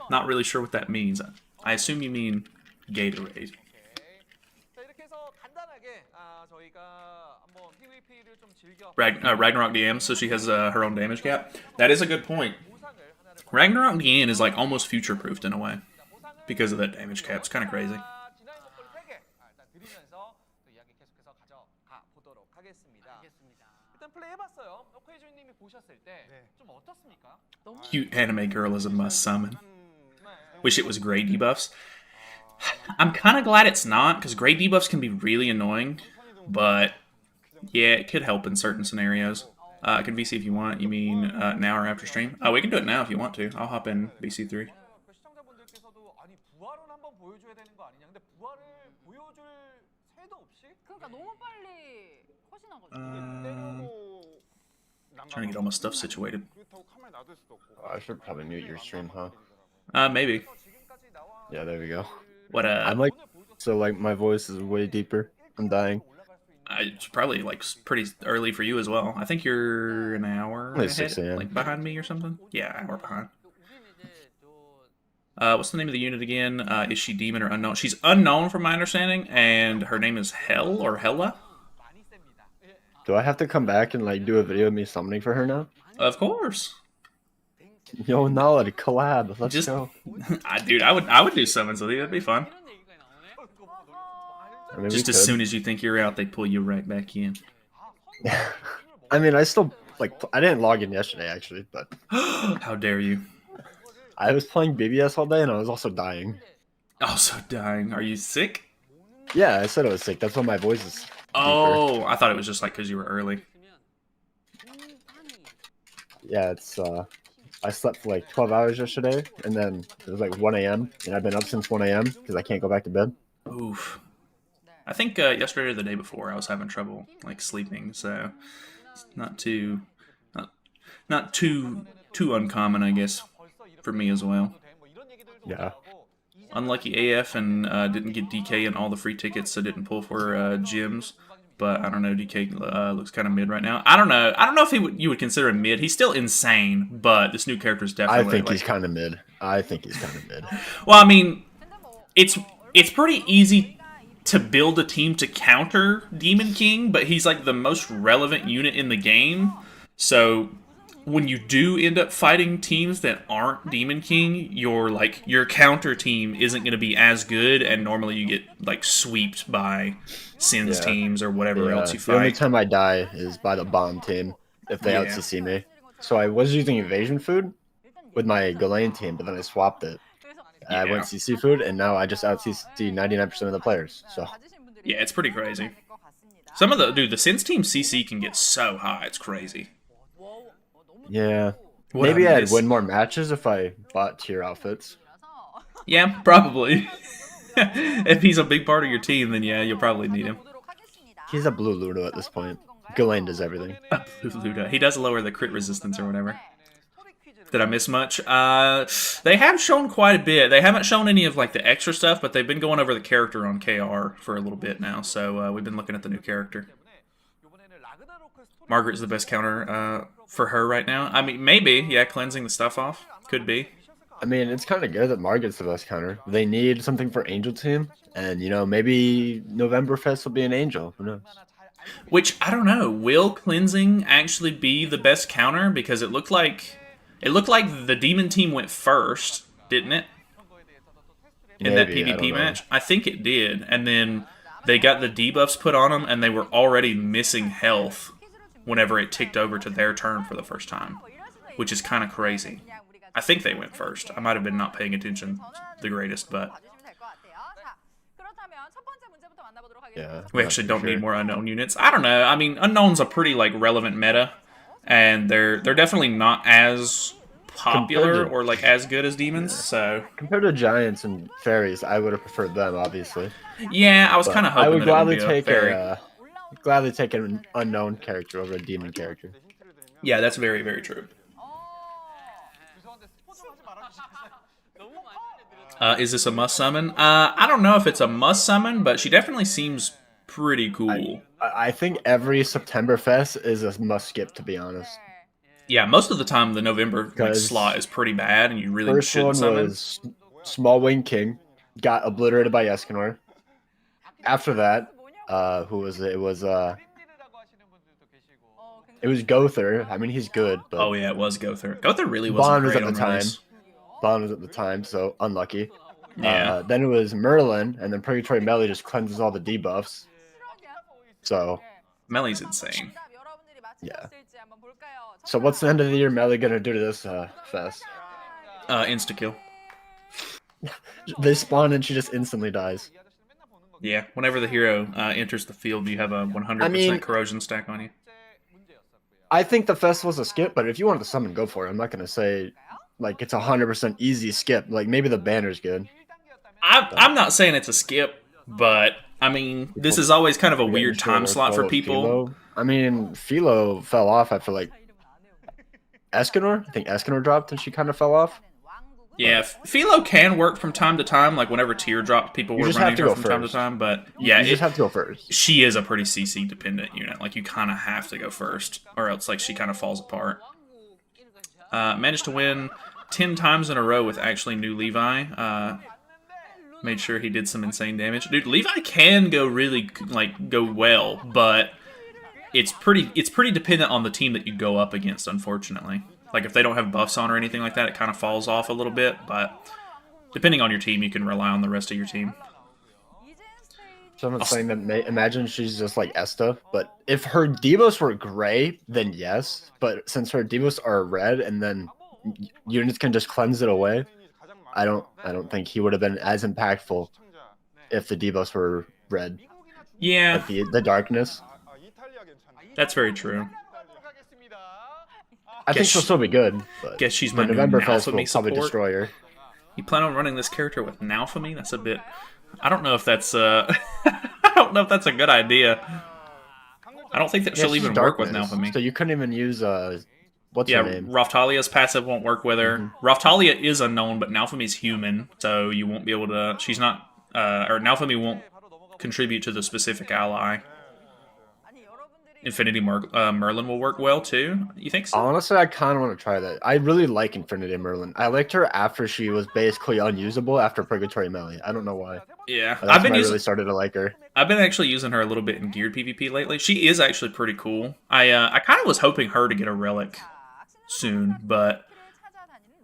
Not really sure what that means. I assume you mean Gatorade. Ragnarok DM, so she has her own damage cap. That is a good point. Ragnarok DM is like almost future-proofed in a way because of that damage cap. It's kind of crazy. Cute anime girl is a must summon. Wish it was gray debuffs. I'm kind of glad it's not, because gray debuffs can be really annoying, but yeah, it could help in certain scenarios. I can VC if you want. You mean now or after stream? We can do it now if you want to. I'll hop in VC3. Trying to get all my stuff situated. I should probably mute your stream, huh? Maybe. Yeah, there we go. What? I'm like, so like my voice is way deeper. I'm dying. It's probably like pretty early for you as well. I think you're an hour Like ahead, 6 a.m. like behind me or something. Yeah, an hour behind. What's the name of the unit again? Is she demon or unknown? She's unknown from my understanding, and her name is Hel or Hella. Do I have to come back and like do a video of me summoning for her now? Of course. Yo, Nala, collab. Let's go. Dude, I would do summons with you. That'd be fun. I mean, Just as soon as you think you're out, they pull you right back in. I mean, I still like. I didn't log in yesterday actually, but how dare you? I was playing BBS all day and I was also dying. Also dying. Are you sick? Yeah, I said I was sick. That's why my voice is deeper. Oh, I thought it was just like because you were early. Yeah, it's I slept for like 12 hours yesterday, and then it was like 1 a.m. and I've been up since 1 a.m. because I can't go back to bed. Oof. I think yesterday or the day before I was having trouble like sleeping, so it's not too uncommon, I guess, for me as well. Yeah. Unlucky AF and didn't get DK and all the free tickets, so didn't pull for gyms. But I don't know, DK looks kind of mid right now. I don't know if you would consider him mid. He's still insane, but this new character is definitely. I think he's kind of mid. Well, I mean, it's pretty easy to build a team to counter Demon King, but he's like the most relevant unit in the game. So when you do end up fighting teams that aren't Demon King, your counter team isn't going to be as good, and normally you get like sweeped by Sin's teams or whatever else you fight. The only time I die is by the bomb team if they out CC me. So I was using evasion food with my Ghislaine team, but then I swapped it. I went CC food, and now I just out CC 99% of the players. So yeah, it's pretty crazy. Some of the Sin's team CC can get so high, it's crazy. Yeah. Maybe I'd win more matches if I bought tier outfits. Yeah, probably. If he's a big part of your team, then yeah, you'll probably need him. He's a blue Ludo at this point. Ghislaine does everything. A blue Ludo. He does lower the crit resistance or whatever. Did I miss much? They have shown quite a bit. They haven't shown any of like the extra stuff, but they've been going over the character on KR for a little bit now. So we've been looking at the new character. Margaret's the best counter for her right now. I mean, maybe, yeah, cleansing the stuff off. Could be. I mean, it's kind of good that Margaret's the best counter. They need something for Angel team, and, you know, maybe Novemberfest will be an Angel. Who knows? Which, I don't know. Will cleansing actually be the best counter? Because it looked like It looked like the demon team went first, didn't it? In that Maybe, I don't PvP know. match? I think it did. And then they got the debuffs put on them, and they were already missing health whenever it ticked over to their turn for the first time, which is kind of crazy. I think they went first. I might have been not paying attention the greatest, but Yeah. we not actually too don't sure. need more unknown units. I don't know. I mean, unknown's a pretty like relevant meta, and they're definitely not as popular Compared to- or like as good as demons. So Compared to giants and fairies, I would have preferred them, obviously. yeah, I was But kind of I hoping would that it would gladly be a take fairy. gladly take an unknown character over a demon character. Yeah, that's very, very true. Is this a must summon? I don't know if it's a must summon, but she definitely seems pretty cool. I think every September Fest is a must skip, to be honest. Yeah, most of the time the November like, 'Cause slot is pretty bad, and you really First shouldn't one summon. was Small Wing King, got obliterated by Escanor. After that, who was it? It was Gother. I mean, he's good, but Oh yeah, it was Gother. Gother really wasn't Bond was great at on the time. release. Bond was at the time, so unlucky. Yeah, Then it was Merlin, and then Purgatory Melee just cleanses all the debuffs. So Melly's insane. yeah. So what's the end of the year Melee gonna do to this fest? Insta kill. They spawn and she just instantly dies. Yeah, whenever the hero enters the field, you have a 100% I mean- corrosion stack on you. I think the festival's a skip, but if you wanted to summon, go for it. I'm not gonna say like it's 100% easy skip. Like maybe the banner's good. I'm not saying it's a skip, but I mean, this is always kind of a You're weird getting time short slot for workflow of people. Philo. I mean, Philo fell off after like Escanor. I think Escanor dropped and she kind of fell off. Yeah, Philo can work from time to time, like whenever tier dropped, people You were just running have to her go from time to first. time. But yeah, You just have to go first. she is a pretty CC dependent unit. Like you kind of have to go first, or else like she kind of falls apart. Managed to win 10 times in a row with actually new Levi. Made sure he did some insane damage. Dude, Levi can go really like go well, but it's pretty dependent on the team that you go up against, unfortunately. Like if they don't have buffs on or anything like that, it kind of falls off a little bit, but depending on your team, you can rely on the rest of your team. Someone's saying that imagine she's just like Esta, but if her Devos were gray, then yes. But since her Devos are red, and then units can just cleanse it away, I don't think he would have been as impactful if the Devos were red. Yeah, Like the darkness. that's very true. I think she'll still be good, but Guess she's the my new November Fest will Nalphamy probably support. destroy her. You plan on running this character with Nalphamy? That's a bit. I don't know if that's I don't know if that's a good idea. I don't think that she'll she's even work with darkness, Nalphamy. So you couldn't even use what's Yeah, her name? Raphtalia's passive won't work with her. Raphtalia is unknown, but Nalphamy's human, so you won't be able to. She's not. Or Nalphamy won't contribute to the specific ally. Infinity Merlin will work well too. You think so? Honestly, I kind of want to try that. I really like Infinity Merlin. I liked her after she was basically unusable after Purgatory Melee. I don't know why. Yeah, But that's when I really started to like her. I've been actually using her a little bit in geared PvP lately. She is actually pretty cool. I kind of was hoping her to get a relic soon, but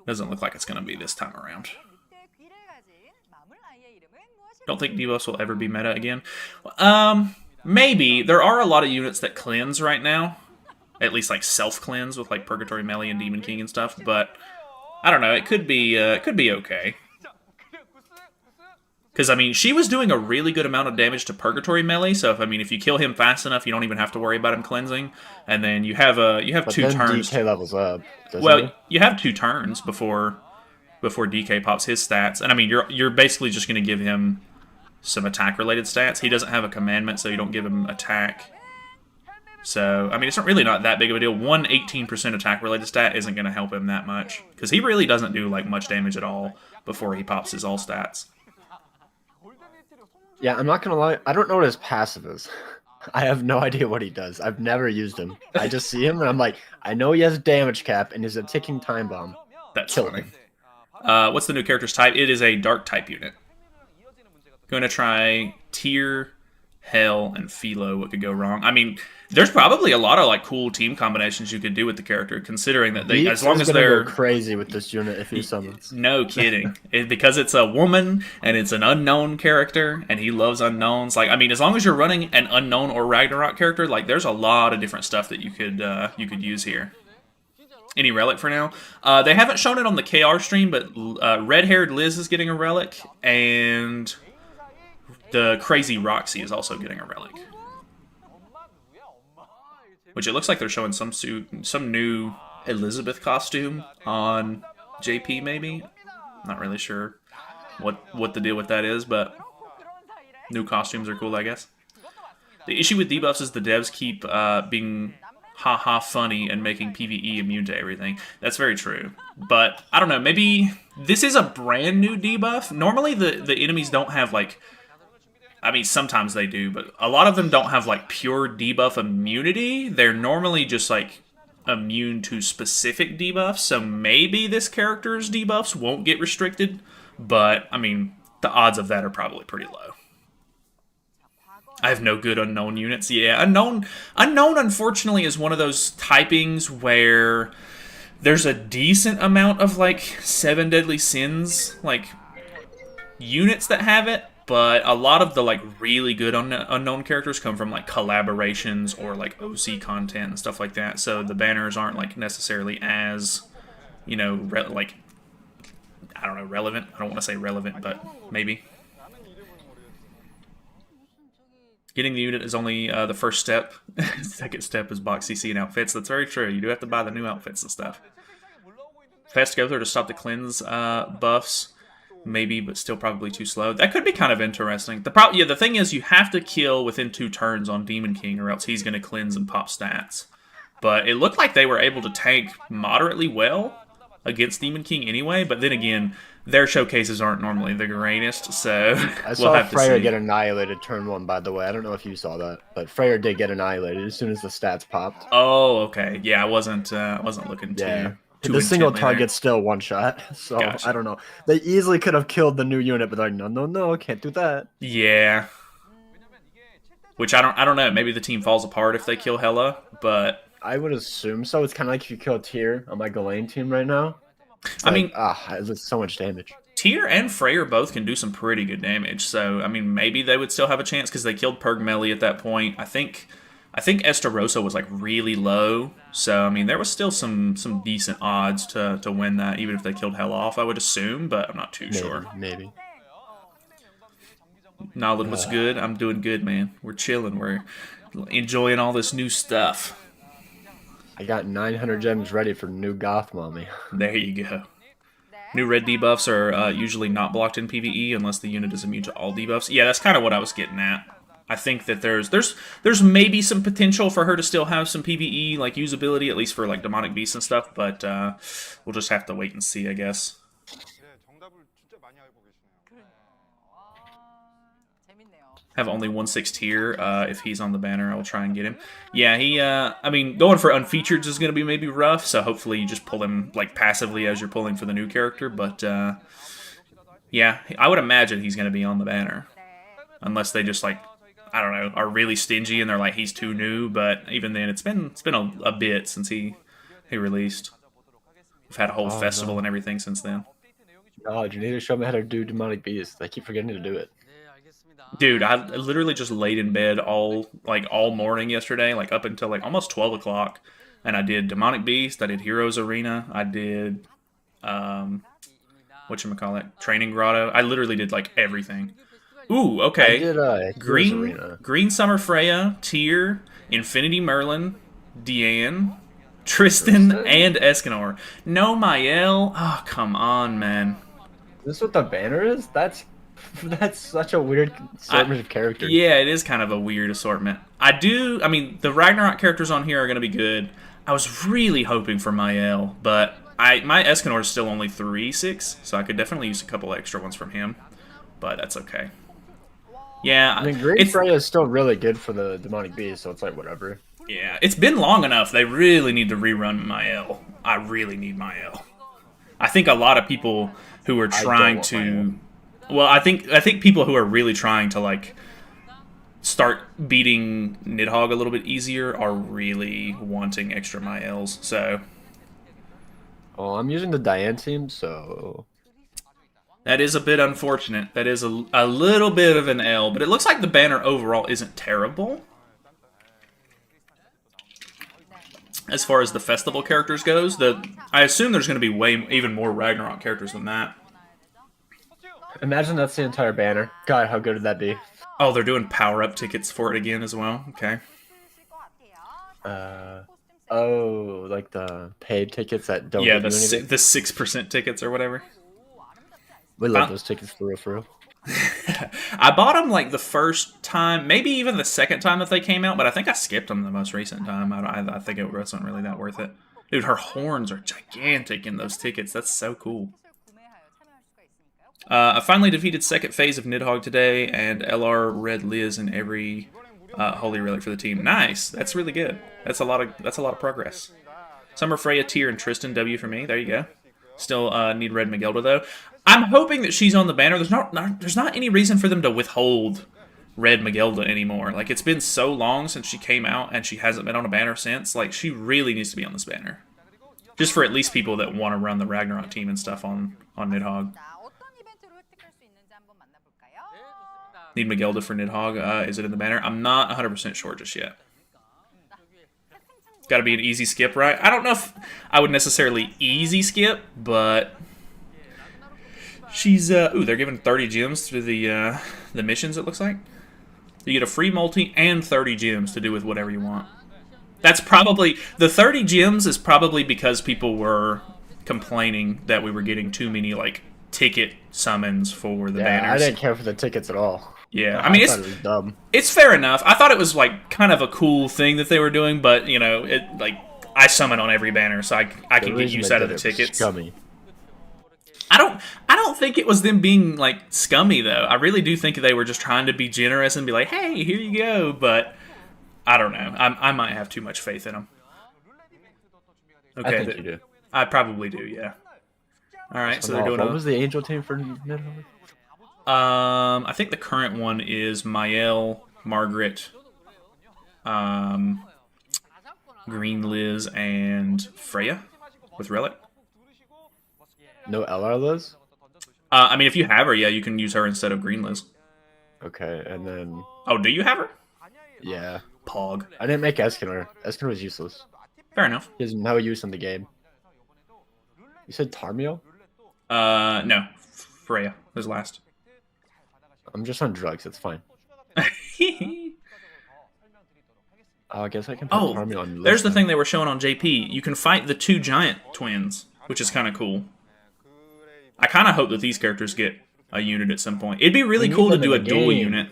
doesn't look like it's going to be this time around. Don't think Devos will ever be meta again. Maybe. There are a lot of units that cleanse right now. At least like self-cleanse with like Purgatory Melee and Demon King and stuff, but I don't know. It could be okay. Because, I mean, she was doing a really good amount of damage to Purgatory Melee, so if you kill him fast enough, you don't even have to worry about him cleansing. And then you have But two then turns. DK levels up. Doesn't Well, it? you have 2 turns before DK pops his stats. And I mean, you're basically just going to give him some attack-related stats. He doesn't have a commandment, so you don't give him attack. So, I mean, it's really not that big of a deal. 18% attack-related stat isn't going to help him that much. Because he really doesn't do, like, much damage at all before he pops his all stats. Yeah, I'm not gonna lie. I don't know what his passive is. I have no idea what he does. I've never used him. I just see him and I'm like, I know he has damage cap and he's a ticking time bomb. That's Kill funny. him. What's the new character's type? It is a dark type unit. Going to try tier Hell, and Philo. What could go wrong? I mean, there's probably a lot of like cool team combinations you could do with the character, considering that they, Beats as long is as gonna they're go crazy with this unit if he summons. no kidding. Because it's a woman and it's an unknown character and he loves unknowns. Like, I mean, as long as you're running an unknown or Ragnarok character, like there's a lot of different stuff that you could use here. Any relic for now? They haven't shown it on the KR stream, but red-haired Liz is getting a relic, and the crazy Roxy is also getting a relic. Which it looks like they're showing some new Elizabeth costume on JP, maybe? Not really sure what the deal with that is, but new costumes are cool, I guess. The issue with debuffs is the devs keep being haha funny and making PvE immune to everything. That's very true. But, I don't know, maybe this is a brand new debuff. Normally the enemies don't have, like... I mean, sometimes they do, but a lot of them don't have, like, pure debuff immunity. They're normally just, like, immune to specific debuffs, so maybe this character's debuffs won't get restricted, but, I mean, the odds of that are probably pretty low. I have no good unknown units. Yeah, unknown unfortunately is one of those typings where there's a decent amount of like 7 deadly sins like units that have it, but a lot of the like really good unknown characters come from like collaborations or like OC content and stuff like that. So the banners aren't like necessarily as, you know, like I don't know, relevant. I don't want to say relevant, but maybe. Getting the unit is only the first step. Second step is box CC and outfits. That's very true. You do have to buy the new outfits and stuff. Fast to go through to stop the cleanse buffs. Maybe, but still probably too slow. That could be kind of interesting. The thing is, you have to kill within 2 turns on Demon King, or else he's going to cleanse and pop stats. But it looked like they were able to tank moderately well against Demon King anyway, but then again, their showcases aren't normally the greatest, so I saw Freyr get annihilated turn 1, by the way. I don't know if you saw that, but Freyr did get annihilated as soon as the stats popped. Oh, okay. Yeah, I wasn't looking too the single target's there. Still one shot, so Gotcha. I don't know. They easily could have killed the new unit, but they're like, no, can't do that. Yeah. Which I don't know. Maybe the team falls apart if they kill Hela, but I would assume so. It's kind of like if you kill Tyr on my Ghislaine team right now. It's like, I mean, it's so much damage. Tyr and Freyr both can do some pretty good damage, so I mean, maybe they would still have a chance because they killed Pergmelli at that point. I think Estarossa was like really low, so I mean, there was still some decent odds to win that, even if they killed Hela off, I would assume, but I'm not too sure. Maybe. Nolad, what's good? I'm doing good, man. We're chilling. We're enjoying all this new stuff. I got 900 gems ready for new Goth Mommy. There you go. New red debuffs are usually not blocked in PvE unless the unit is immune to all debuffs. Yeah, that's kind of what I was getting at. I think that there's maybe some potential for her to still have some PvE like usability, at least for like demonic beasts and stuff, but we'll just have to wait and see, I guess. Have only 1/6 tier. If he's on the banner, I will try and get him. Yeah, I mean, going for unfeatured is going to be maybe rough, so hopefully you just pull him like passively as you're pulling for the new character, but yeah, I would imagine he's going to be on the banner. Unless they just like, I don't know, are really stingy and they're like, he's too new, but even then, it's been a bit since he released. We've had a whole festival and everything since then. Oh, you need to show me how to do demonic beasts. I keep forgetting to do it. Dude, I literally just laid in bed all morning yesterday, like up until like almost 12 o'clock, and I did Demonic Beast, I did Heroes Arena, I did, whatchamacallit, Training Grotto. I literally did like everything. Ooh, okay. I did Green Summer Freya, Tyr, Infinity Merlin, Deanne, Tristan, and Escanor. No Mael. Oh, come on, man. Is this what the banner is? That's such a weird assortment of characters. Yeah, it is kind of a weird assortment. I mean, the Ragnarok characters on here are going to be good. I was really hoping for Mael, but my Escanor is still only 3/6, so I could definitely use a couple extra ones from him, but that's okay. Yeah, I mean, Green Freya is still really good for the Demonic Beast, so it's like whatever. Yeah, it's been long enough. They really need to rerun Mael. I really need Mael. I think a lot of people who are trying to... Well, I think people who are really trying to, like, start beating Nidhogg a little bit easier are really wanting extra Myels. So Oh, I'm using the Diane team, so that is a bit unfortunate. That is a little bit of an L, but it looks like the banner overall isn't terrible. As far as the festival characters goes, I assume there's going to be even more Ragnarok characters than that. imagine that's the entire banner. God, how good would that be? Oh, they're doing power-up tickets for it again as well. Okay. Oh, like the paid tickets that don't Yeah, give you anything? the 6% tickets or whatever. We love those tickets for real, for real. I bought them like the first time, maybe even the second time that they came out, but I think I skipped them the most recent time. I think it wasn't really that worth it. Dude, her horns are gigantic in those tickets. That's so cool. I finally defeated second phase of Nidhogg today, and LR Red Liz in every holy relic for the team. Nice. That's really good. That's a lot of progress. Summer Freya, Tyr, and Tristan W for me. There you go. Still need Red Magelda though. I'm hoping that she's on the banner. There's not any reason for them to withhold Red Magelda anymore. Like, it's been so long since she came out, and she hasn't been on a banner since. Like, she really needs to be on this banner. Just for at least people that want to run the Ragnarok team and stuff on Nidhogg. Need Magelda for Nidhogg. Is it in the banner? I'm not 100% sure just yet. Got to be an easy skip, right? I don't know if I would necessarily easy skip, but she's ooh, they're giving 30 gems through the missions. It looks like you get a free multi and 30 gems to do with whatever you want. That's probably the 30 gems is probably because people were complaining that we were getting too many like ticket summons for the banners. I didn't care for the tickets at all. Yeah, I mean, thought it was dumb. It's fair enough. I thought it was like kind of a cool thing that they were doing, but you know, it like I summon on every banner, so I can get use out of the tickets. Scummy. I don't think it was them being like scummy though. I really do think they were just trying to be generous and be like, hey, here you go. But I don't know. I might have too much faith in them. Okay, I think you do. I probably do. Yeah. All right, so they're doing. What was the angel team for Nidhogg? I think the current one is Mael, Margaret, Green Liz, and Freya with Relic. No LR Liz? I mean, if you have her, yeah, you can use her instead of Green Liz. Okay, and then... Oh, do you have her? Yeah. Pog. I didn't make Eskener. Eskener was useless. Fair enough. He has no use in the game. You said Tarmio? No. Freya was last. I'm just on drugs, it's fine. I guess I can put Tarmio on the list. There's the thing they were showing on JP. You can fight the two giant twins, which is kind of cool. I kind of hope that these characters get a unit at some point. It'd be really cool to do a dual unit.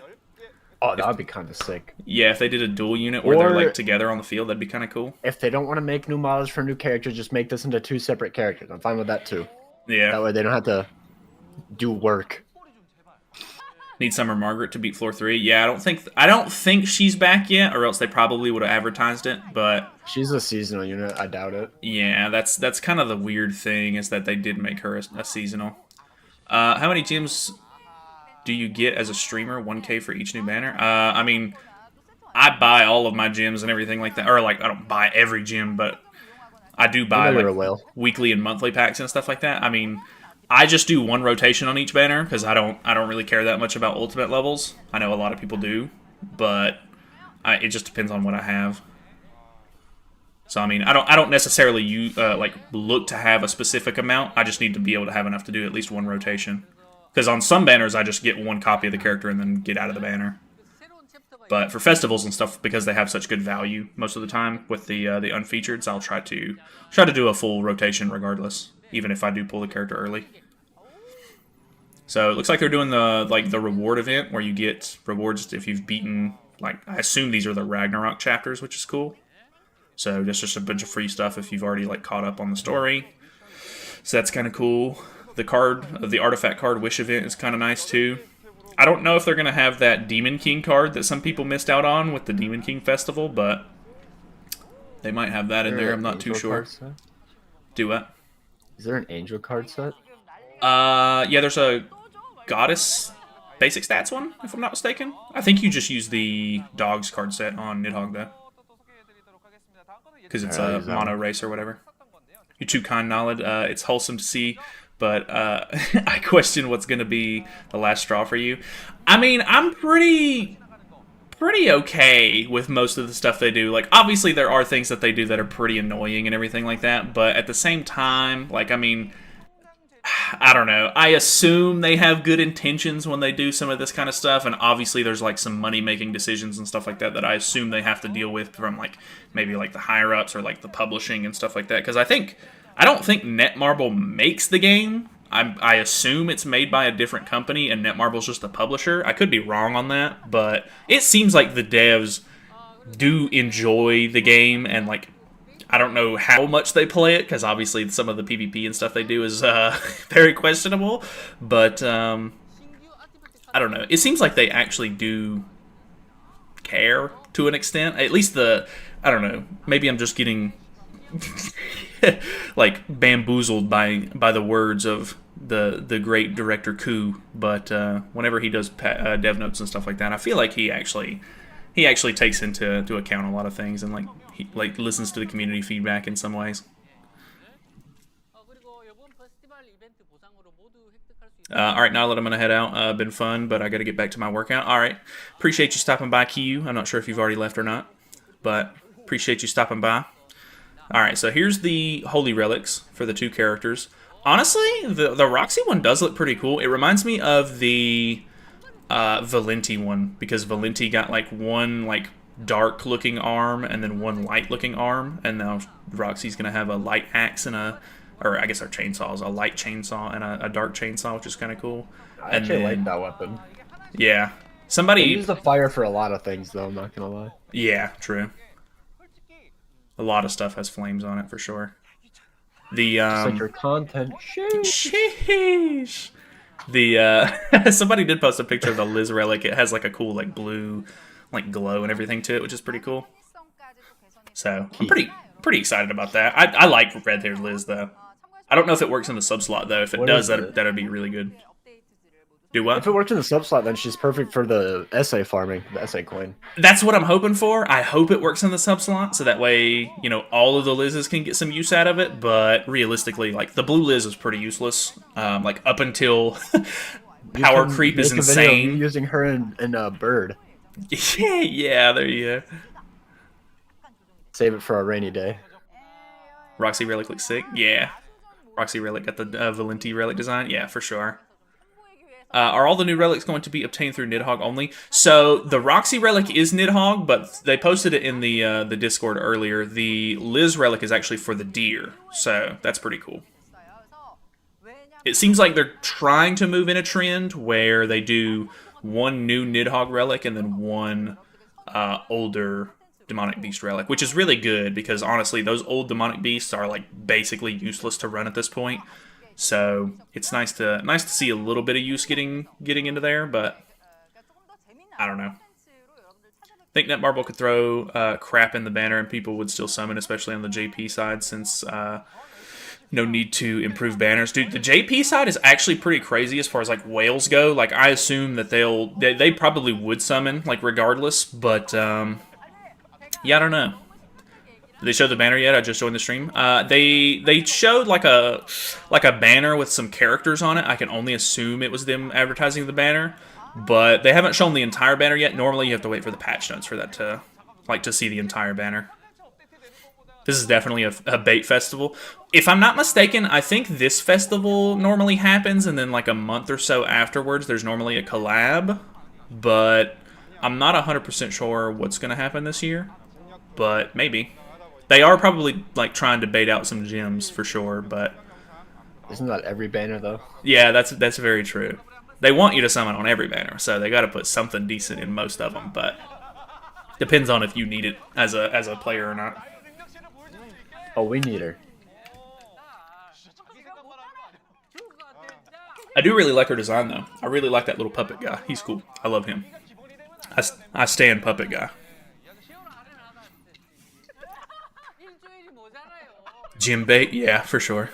Oh, that would be kind of sick. Yeah, if they did a dual unit where they're like together on the field, that'd be kind of cool. If they don't want to make new models for new characters, just make this into 2 separate characters. I'm fine with that too. Yeah. That way they don't have to do work. Need Summer Margaret to beat floor 3. Yeah, I don't think she's back yet, or else they probably would have advertised it. But she's a seasonal unit. I doubt it. Yeah, that's kind of the weird thing is that they did make her a seasonal. How many gems do you get as a streamer? 1K for each new banner. I mean, I buy all of my gems and everything like that, or like I don't buy every gem, but I do buy like weekly and monthly packs and stuff like that. I mean, I just do 1 rotation on each banner because I don't really care that much about ultimate levels. I know a lot of people do, but it just depends on what I have. So I mean, I don't necessarily like look to have a specific amount. I just need to be able to have enough to do at least 1 rotation. Because on some banners, I just get 1 copy of the character and then get out of the banner. But for festivals and stuff, because they have such good value most of the time with the unfeatured, so I'll try to do a full rotation regardless, even if I do pull the character early. So it looks like they're doing the reward event where you get rewards if you've beaten, like, I assume these are the Ragnarok chapters, which is cool. So that's just a bunch of free stuff if you've already like caught up on the story. So that's kind of cool. The artifact card wish event is kind of nice too. I don't know if they're going to have that Demon King card that some people missed out on with the Demon King Festival, but they might have that in there. I'm not too sure. Do what? Is there an angel card set? Yeah, there's a goddess basic stats one, if I'm not mistaken. I think you just use the dogs card set on Nidhogg, though. Because it's a mono race or whatever. You're too kind, Nolad. It's wholesome to see, but I question what's going to be the last straw for you. I mean, I'm pretty okay with most of the stuff they do. Like, obviously there are things that they do that are pretty annoying and everything like that, but at the same time, like, I mean, I don't know. I assume they have good intentions when they do some of this kind of stuff, and obviously there's like some money-making decisions and stuff like that that I assume they have to deal with from like maybe like the higher-ups or like the publishing and stuff like that. Because I don't think Netmarble makes the game. I assume it's made by a different company, and Netmarble's just the publisher. I could be wrong on that, but it seems like the devs do enjoy the game, and like, I don't know how much they play it, because obviously some of the PvP and stuff they do is very questionable, but I don't know. It seems like they actually do care to an extent. At least I don't know, maybe I'm just getting like bamboozled by the words of the great director Koo, but whenever he does dev notes and stuff like that, I feel like he actually takes into account a lot of things, and he listens to the community feedback in some ways. Alright, now that I'm going to head out. Been fun, but I got to get back to my workout. Alright, appreciate you stopping by, Kiyu. I'm not sure if you've already left or not, but appreciate you stopping by. Alright, so here's the holy relics for the two characters. Honestly, the Roxy one does look pretty cool. It reminds me of the Valenti one, because Valenti got like one like dark looking arm and then one light looking arm, and now Roxy's going to have a light axe and or I guess her chainsaw is a light chainsaw and a dark chainsaw, which is kind of cool. I actually like that weapon. Yeah. Somebody use the fire for a lot of things, though, I'm not going to lie. Yeah, true. A lot of stuff has flames on it, for sure. The, just like your content. Sheesh. Somebody did post a picture of the Liz relic. It has, like, a cool, like, blue, like, glow and everything to it, which is pretty cool. So, I'm pretty excited about that. I like red-haired Liz, though. I don't know if it works in the sub-slot, though. If it does, that'd be really good. Do what? If it works in the sub-slot, then she's perfect for the essay farming, the essay coin. That's what I'm hoping for. I hope it works in the sub-slot, so that way, you know, all of the Liz's can get some use out of it, but realistically, like, the blue Liz is pretty useless. Like, up until power creep is insane. Using her in a bird. Yeah, there you go. Save it for a rainy day. Roxy Relic looks sick. Yeah. Roxy Relic got the Valenti Relic design. Yeah, for sure. Are all the new relics going to be obtained through Nidhogg only? So, the Roxy Relic is Nidhogg, but they posted it in the Discord earlier. The Liz Relic is actually for the deer, so that's pretty cool. It seems like they're trying to move in a trend where they do one new Nidhogg Relic and then one older Demonic Beast Relic, which is really good because, honestly, those old Demonic Beasts are, like, basically useless to run at this point. So it's nice to see a little bit of use getting into there, but I don't know. I think Netmarble could throw crap in the banner and people would still summon, especially on the JP side, since no need to improve banners. Dude, the JP side is actually pretty crazy as far as like whales go. Like, I assume that they probably would summon, like, regardless, but yeah, I don't know. Did they show the banner yet? I just joined the stream. They showed like a banner with some characters on it. I can only assume it was them advertising the banner, but they haven't shown the entire banner yet. Normally, you have to wait for the patch notes for that to see the entire banner. This is definitely a bait festival. If I'm not mistaken, I think this festival normally happens, and then like a month or so afterwards, there's normally a collab. But I'm not 100% sure what's going to happen this year. But maybe. They are probably like trying to bait out some gems for sure, but isn't that every banner though? Yeah, that's very true. They want you to summon on every banner, so they got to put something decent in most of them, but depends on if you need it as a player or not. Oh, we need her. I do really like her design though. I really like that little puppet guy. He's cool. I love him. I stand puppet guy. Gym bait? Yeah, for sure.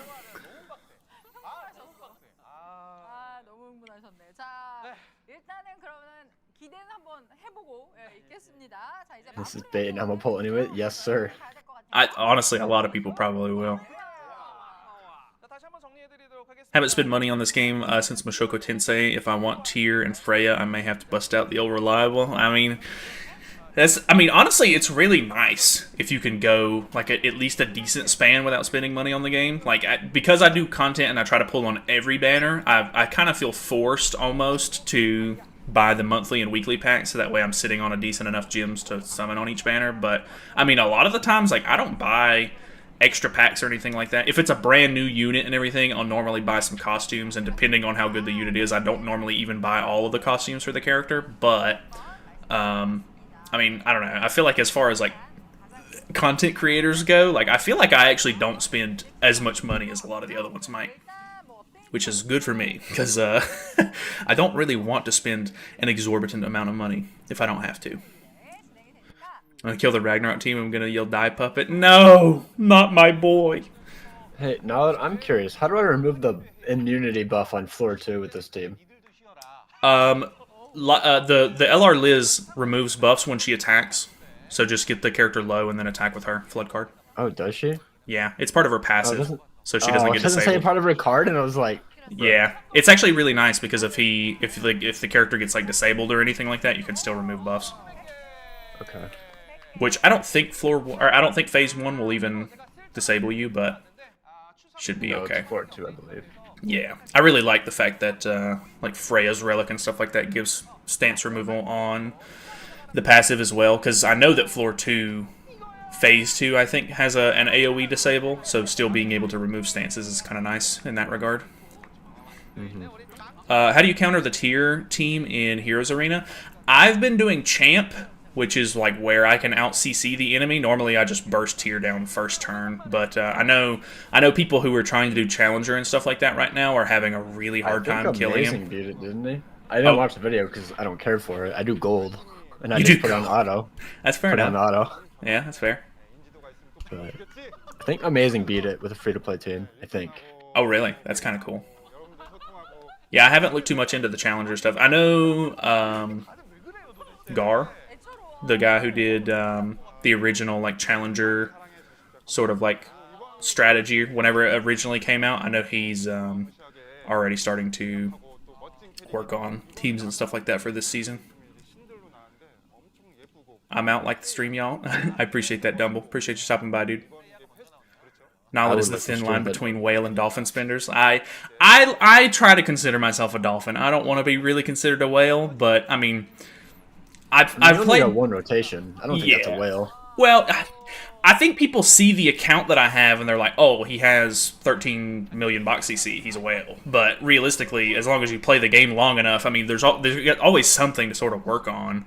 This is bait and I'm gonna pull anyway. Yes, sir. Honestly, a lot of people probably will. Haven't spent money on this game since Mushoku Tensei. If I want Tyr and Freya, I may have to bust out the old reliable. I mean, honestly, it's really nice if you can go like at least a decent span without spending money on the game. Like, because I do content and I try to pull on every banner, I kind of feel forced almost to buy the monthly and weekly packs, so that way I'm sitting on a decent enough gems to summon on each banner. But I mean, a lot of the times, like, I don't buy extra packs or anything like that. If it's a brand new unit and everything, I'll normally buy some costumes, and depending on how good the unit is, I don't normally even buy all of the costumes for the character. But I mean, I don't know. I feel like as far as like content creators go, like, I feel like I actually don't spend as much money as a lot of the other ones might, which is good for me, because I don't really want to spend an exorbitant amount of money if I don't have to. I'm gonna kill the Ragnarok team. I'm gonna yell "Die Puppet." No, not my boy. Hey, now I'm curious. How do I remove the immunity buff on floor 2 with this team? The LR Liz removes buffs when she attacks, so just get the character low and then attack with her flood card. Oh, does she? Yeah, it's part of her passive, so she doesn't get disabled. It doesn't say part of her card, and I was like, yeah, it's actually really nice because if the character gets like disabled or anything like that, you can still remove buffs. Okay. Which I don't think phase 1 will even disable you, but should be okay. It's floor 2, I believe. Yeah, I really like the fact that like Freya's relic and stuff like that gives stance removal on the passive as well, because I know that floor 2, phase 2, I think, has an AoE disable, so still being able to remove stances is kind of nice in that regard. Mm-hmm. How do you counter the tier team in Heroes Arena? I've been doing Champ, which is like where I can out CC the enemy. Normally I just burst tier down first turn, but I know people who are trying to do Challenger and stuff like that right now are having a really hard time killing him. Amazing beat it, didn't they? I didn't watch the video because I don't care for it. I do gold, and I just put on auto. That's fair enough. Put on auto. Yeah, that's fair. But I think Amazing beat it with a free-to-play team, I think. Oh, really? That's kind of cool. Yeah, I haven't looked too much into the Challenger stuff. I know Gar, the guy who did the original like Challenger sort of like strategy whenever it originally came out. I know he's already starting to work on teams and stuff like that for this season. I'm out like the stream, y'all. I appreciate that, Dumble. Appreciate you stopping by, dude. Knowledge is the thin line between whale and dolphin spenders. I try to consider myself a dolphin. I don't want to be really considered a whale, but I mean, I've played one rotation. I don't think that's a whale. Well, I think people see the account that I have and they're like, "Oh, he has 13 million box CC. He's a whale." But realistically, as long as you play the game long enough, I mean, there's always something to sort of work on.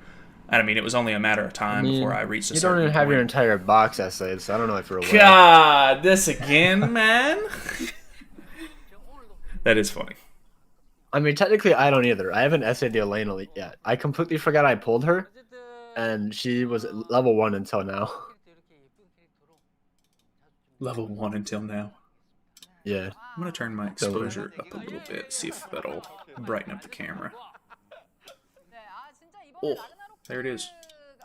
And I mean, it was only a matter of time before I reached a certain point. You don't even have your entire box essays, so I don't know if you're a whale. God, this again, man. That is funny. I mean, technically, I don't either. I haven't essayed the Elena yet. I completely forgot I pulled her, and she was level 1 until now. Level 1 until now. Yeah. I'm going to turn my exposure up a little bit, see if that'll brighten up the camera. Oh, there it is.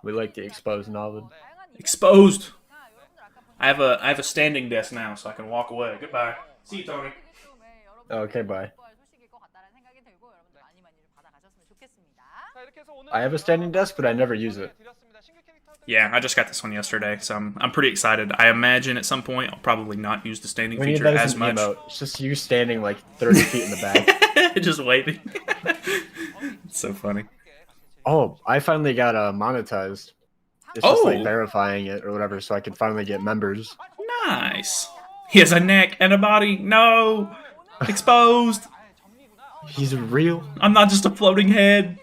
We like the exposed novel. Exposed! I have a standing desk now, so I can walk away. Goodbye. See you, Tony. Okay, bye. I have a standing desk, but I never use it. Yeah, I just got this one yesterday, so I'm pretty excited. I imagine at some point I'll probably not use the standing feature as much. It's just you standing like 30 feet in the back. Just waiting. It's so funny. Oh, I finally got monetized. It's just like verifying it or whatever, so I can finally get members. Nice. He has a neck and a body. No! Exposed! He's real. I'm not just a floating head.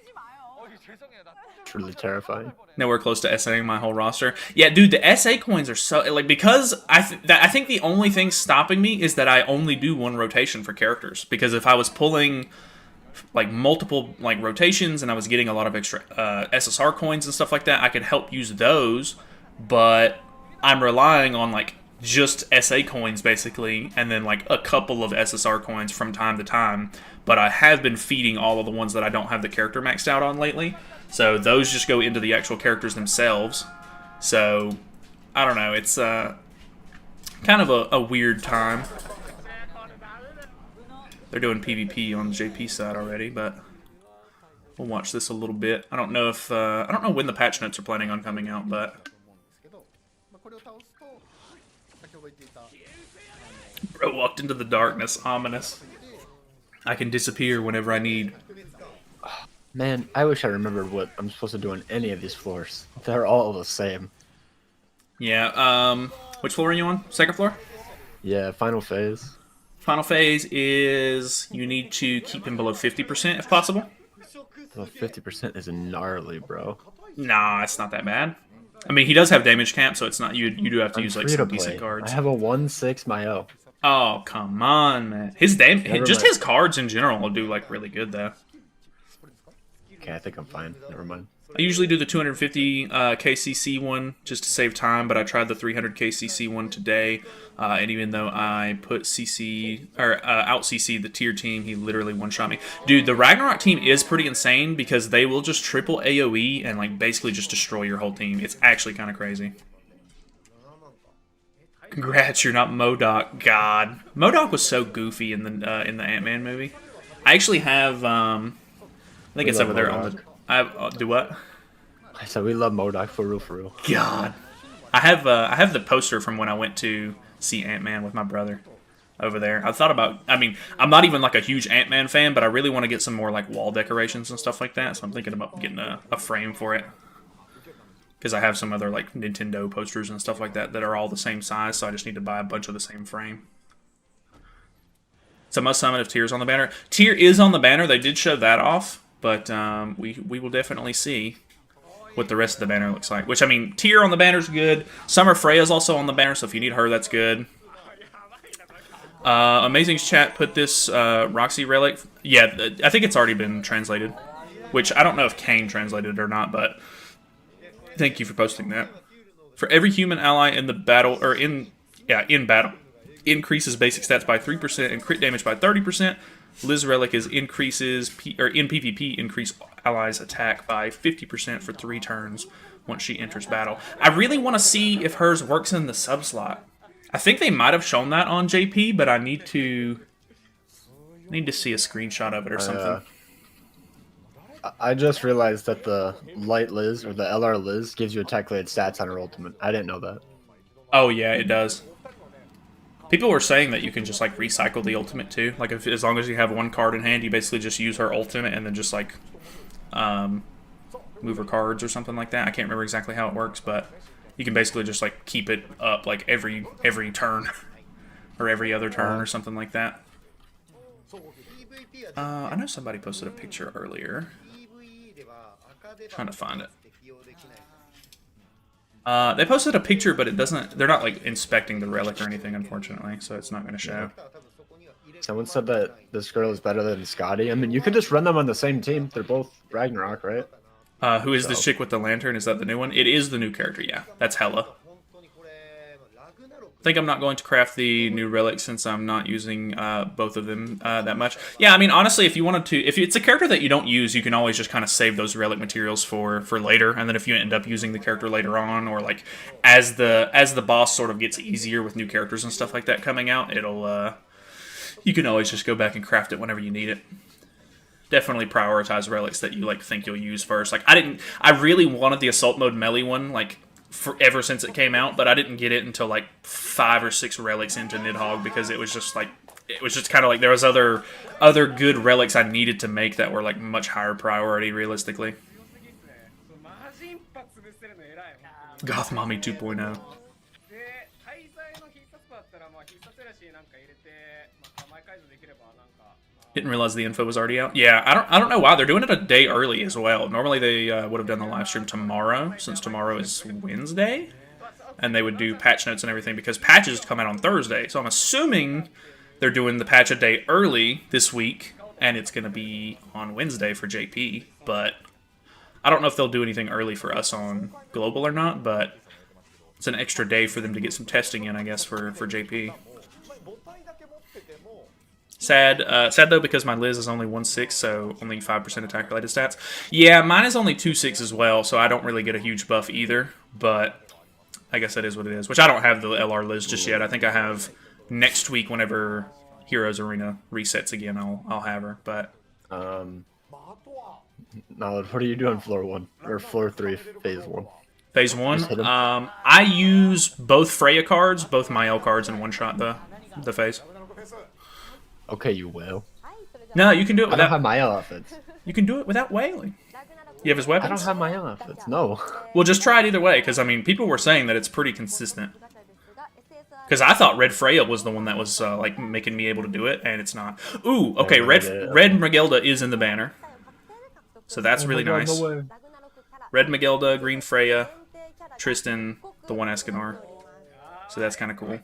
Truly terrifying. Now we're close to SAing my whole roster. Yeah, dude, the SA coins are so... like, because I think the only thing stopping me is that I only do one rotation for characters. Because if I was pulling like multiple like rotations and I was getting a lot of extra SSR coins and stuff like that, I could help use those, but I'm relying on like just SA coins basically, and then like a couple of SSR coins from time to time. But I have been feeding all of the ones that I don't have the character maxed out on lately. So those just go into the actual characters themselves. So I don't know. It's kind of a weird time. They're doing PvP on the JP side already, but we'll watch this a little bit. I don't know if I don't know when the patch notes are planning on coming out, but bro walked into the darkness, ominous. I can disappear whenever I need. Man, I wish I remembered what I'm supposed to do on any of these floors. They're all the same. Yeah. Which floor are you on? Second floor? Yeah, final phase. Final phase is you need to keep him below 50% if possible. Well, 50% is gnarly, bro. Nah, it's not that bad. I mean, he does have damage camp, so it's not you do have to use like some decent cards. I have a 1/6 Mayo. Oh, come on, man. His his cards in general will do like really good though. Okay, I think I'm fine. Never mind. I usually do the 250 KCC one just to save time, but I tried the 300 KCC one today, and even though I put CC or out CC the tier team, he literally one-shot me. Dude, the Ragnarok team is pretty insane because they will just triple AoE and like basically just destroy your whole team. It's actually kind of crazy. Congrats, you're not MODOK. God, MODOK was so goofy in the Ant-Man movie. I actually have I think it's over there on the. Do what? I said we love MODOK for real, for real. God, I have the poster from when I went to see Ant-Man with my brother over there. I thought about. I mean, I'm not even like a huge Ant-Man fan, but I really want to get some more like wall decorations and stuff like that. So I'm thinking about getting a frame for it because I have some other like Nintendo posters and stuff like that are all the same size. So I just need to buy a bunch of the same frame. It's a must summon if Tier's on the banner. Tier is on the banner. They did show that off. But we will definitely see what the rest of the banner looks like. Which, I mean, Tier on the banner is good. Summer Freya's also on the banner, so if you need her, that's good. Amazing's chat put this Roxy relic. Yeah, I think it's already been translated. Which, I don't know if Kane translated it or not, but thank you for posting that. For every human ally in the battle, or in battle, increases basic stats by 3% and crit damage by 30%. Liz Relic is in PvP increase allies attack by 50% for 3 turns once she enters battle. I really want to see if hers works in the sub slot. I think they might have shown that on JP, but I need to see a screenshot of it or something. I just realized that the Light Liz or the LR Liz gives you attack related stats on her ultimate. I didn't know that. Oh yeah, it does. People were saying that you can just like recycle the ultimate too. Like as long as you have one card in hand, you basically just use her ultimate and then just like move her cards or something like that. I can't remember exactly how it works, but you can basically just like keep it up like every turn or every other turn or something like that. I know somebody posted a picture earlier. Trying to find it. They posted a picture, but it doesn't. They're not like inspecting the relic or anything, unfortunately, so it's not going to show. Someone said that this girl is better than Scotty. I mean, you could just run them on the same team. They're both Ragnarok, right? Who is this chick with the lantern? Is that the new one? It is the new character, yeah. That's Hella. I think I'm not going to craft the new relic since I'm not using both of them that much. Yeah, I mean, honestly, if you wanted to, if it's a character that you don't use, you can always just kind of save those relic materials for later, and then if you end up using the character later on, or like as the boss sort of gets easier with new characters and stuff like that coming out, it'll you can always just go back and craft it whenever you need it. Definitely prioritize relics that you like think you'll use first. Like I really wanted the assault mode melee one, like ever since it came out, but I didn't get it until like 5 or 6 relics into Nidhogg because it was just kind of like there was other good relics I needed to make that were like much higher priority realistically. Goth Mommy 2.0. Didn't realize the info was already out. Yeah, I don't know why they're doing it a day early as well. Normally they would have done the live stream tomorrow, since tomorrow is Wednesday, and they would do patch notes and everything because patches come out on Thursday. So I'm assuming they're doing the patch a day early this week, and it's going to be on Wednesday for JP. But I don't know if they'll do anything early for us on Global or not. But It's an extra day for them to get some testing in, I guess, for JP. Sad though, because my Liz is only 1/6, so only 5% attack-related stats. Yeah, mine is only 2/6 as well, so I don't really get a huge buff either, but I guess that is what it is. Which I don't have the LR Liz just yet. I think I have next week whenever Heroes Arena resets again, I'll have her, but... Knowledge, what are you doing floor 1? Or floor 3, phase 1? Phase 1? I use both Freya cards, both Mael cards, and one-shot the phase. Okay, you will. No, you can do it I without... don't have my outfits. You can do it without wailing. You have his weapons? I don't have my outfits, no. Well, just try it either way, because, I mean, people were saying that it's pretty consistent. Because I thought Red Freya was the one that was, like, making me able to do it, and it's not. Ooh, okay, Red Magelda is in the banner. So that's really nice. No Red Magelda, Green Freya, Tristan, the one Escanor. So that's kind of cool.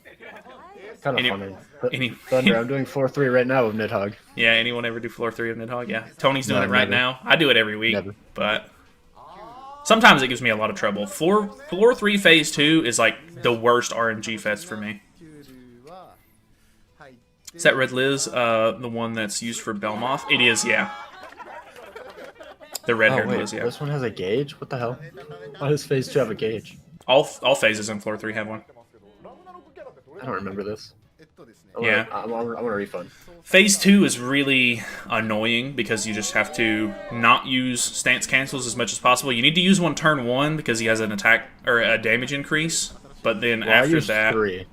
Kind of funny. Thunder, I'm doing floor 3 right now with Nidhogg. Yeah, anyone ever do floor 3 of Nidhogg? Yeah, Tony's doing it right now. I do it every week, but sometimes it gives me a lot of trouble. Floor 3 phase 2 is like the worst RNG fest for me. Is that Red Liz the one that's used for Belmoth? It is, yeah. The red-haired Liz, yeah. This one has a gauge? What the hell? Why does phase 2 have a gauge? All phases in floor 3 have one. I don't remember this. Yeah. I want a refund. Phase 2 is really annoying because you just have to not use stance cancels as much as possible. You need to use one turn 1 because he has an attack or a damage increase, but then after that... 3.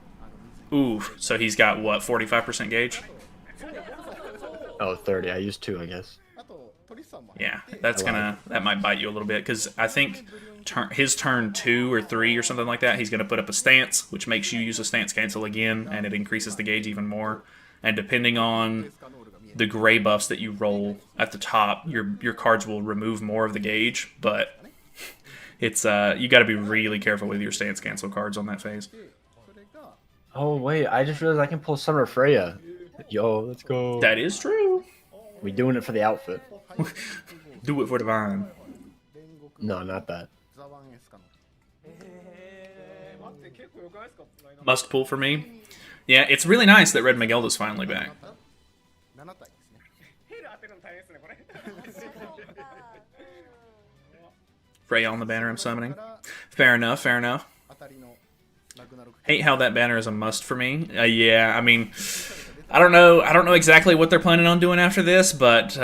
Ooh, so he's got, what, 45% gauge? Oh, 30. I used 2, I guess. Yeah, that might bite you a little bit because I think his turn 2 or 3 or something like that, he's going to put up a stance, which makes you use a stance cancel again, and it increases the gauge even more. And depending on the gray buffs that you roll at the top, your cards will remove more of the gauge, but it's you got to be really careful with your stance cancel cards on that phase. Oh wait, I just realized I can pull Summer Freya. Yo, let's go. That is true. We doing it for the outfit. Do it for the vine. No, not that. Must pull for me. Yeah, it's really nice that Red Magelda's finally back. Freya on the banner I'm summoning. Fair enough, fair enough. Hate how that banner is a must for me. Yeah, I mean, I don't know exactly what they're planning on doing after this, but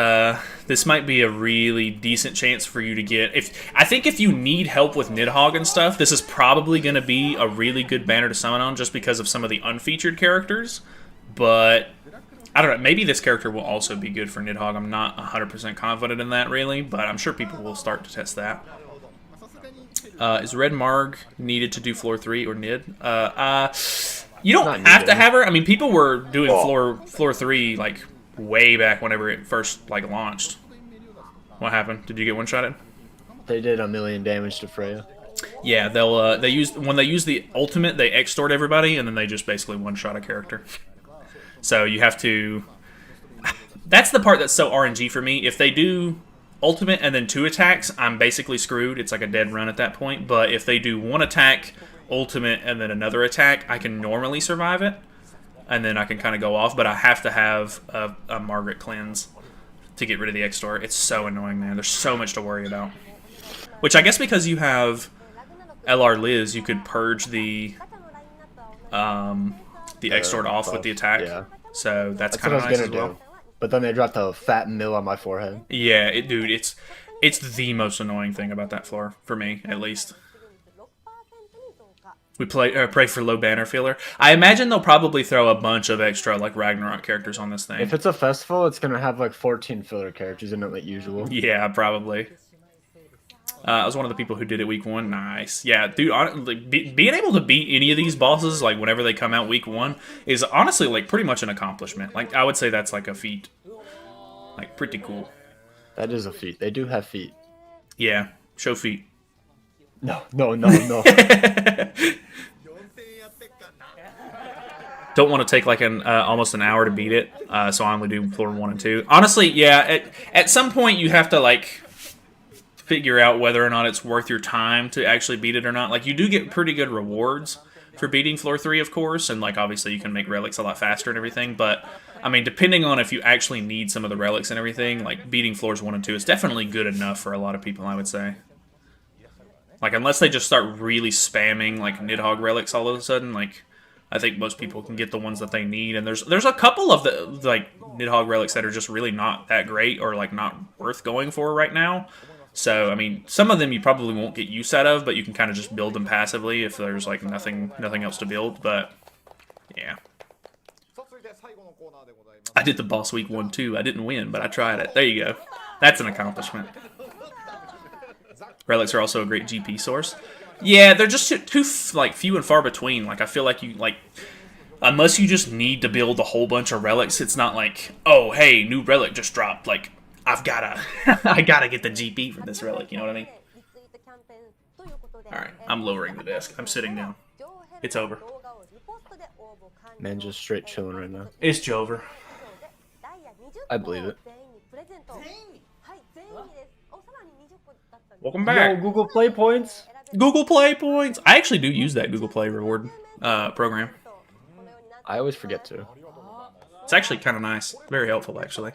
this might be a really decent chance for you to get. I think if you need help with Nidhogg and stuff, this is probably going to be a really good banner to summon on just because of some of the unfeatured characters. But I don't know, maybe this character will also be good for Nidhogg. I'm not 100% confident in that really, but I'm sure people will start to test that. Is Red Marg needed to do floor 3 or Nid? You don't have to have her. I mean, people were doing floor 3 like way back whenever it first like launched. What happened? Did you get one-shotted? They did 1,000,000 damage to Freya. Yeah, when they use the ultimate, they extort everybody, and then they just basically one-shot a character. So you have to. That's the part that's so RNG for me. If they do ultimate and then 2 attacks, I'm basically screwed. It's like a dead run at that point. But if they do 1 attack, ultimate, and then another attack, I can normally survive it. And then I can kind of go off. But I have to have a Margaret cleanse to get rid of the extort. It's so annoying, man. There's so much to worry about. Which I guess because you have LR Liz, you could purge the extort off with the attack. Yeah. So that's kind of nice as well. But then they dropped a fat mill on my forehead. Yeah, dude, it's the most annoying thing about that floor, for me, at least. We pray for low banner filler. I imagine they'll probably throw a bunch of extra, like, Ragnarok characters on this thing. If it's a festival, it's going to have, like, 14 filler characters in it, like usual. Yeah, probably. I was one of the people who did it week 1. Nice. Yeah, dude, being able to beat any of these bosses, like, whenever they come out week 1, is honestly, like, pretty much an accomplishment. Like, I would say that's, like, a feat. Like, pretty cool. That is a feat. They do have feet. Yeah. Show feet. No. Don't want to take, like, almost an hour to beat it, so I only do floor 1 and 2. Honestly, yeah, at some point you have to, like... figure out whether or not it's worth your time to actually beat it or not. Like, you do get pretty good rewards for beating floor 3, of course, and, like, obviously you can make relics a lot faster and everything, but, I mean, depending on if you actually need some of the relics and everything, like, beating floors 1 and 2 is definitely good enough for a lot of people, I would say. Like, unless they just start really spamming, like, Nidhogg relics all of a sudden, like, I think most people can get the ones that they need, and there's a couple of the, like, Nidhogg relics that are just really not that great, or, like, not worth going for right now. So, I mean, some of them you probably won't get use out of, but you can kind of just build them passively if there's, like, nothing else to build, but, yeah. I did the boss week 1, too. I didn't win, but I tried it. There you go. That's an accomplishment. Relics are also a great GP source. Yeah, they're just too, like, few and far between. Like, I feel like you, like, unless you just need to build a whole bunch of relics, it's not like, oh, hey, new relic just dropped, like, I gotta get the GP from this relic, you know what I mean? Alright, I'm lowering the desk. I'm sitting down. It's over. Man, just straight chilling right now. It's Jover. I believe it. Welcome back. Yo, Google Play points. Google Play points. I actually do use that Google Play reward program. I always forget to. It's actually kind of nice. Very helpful, actually.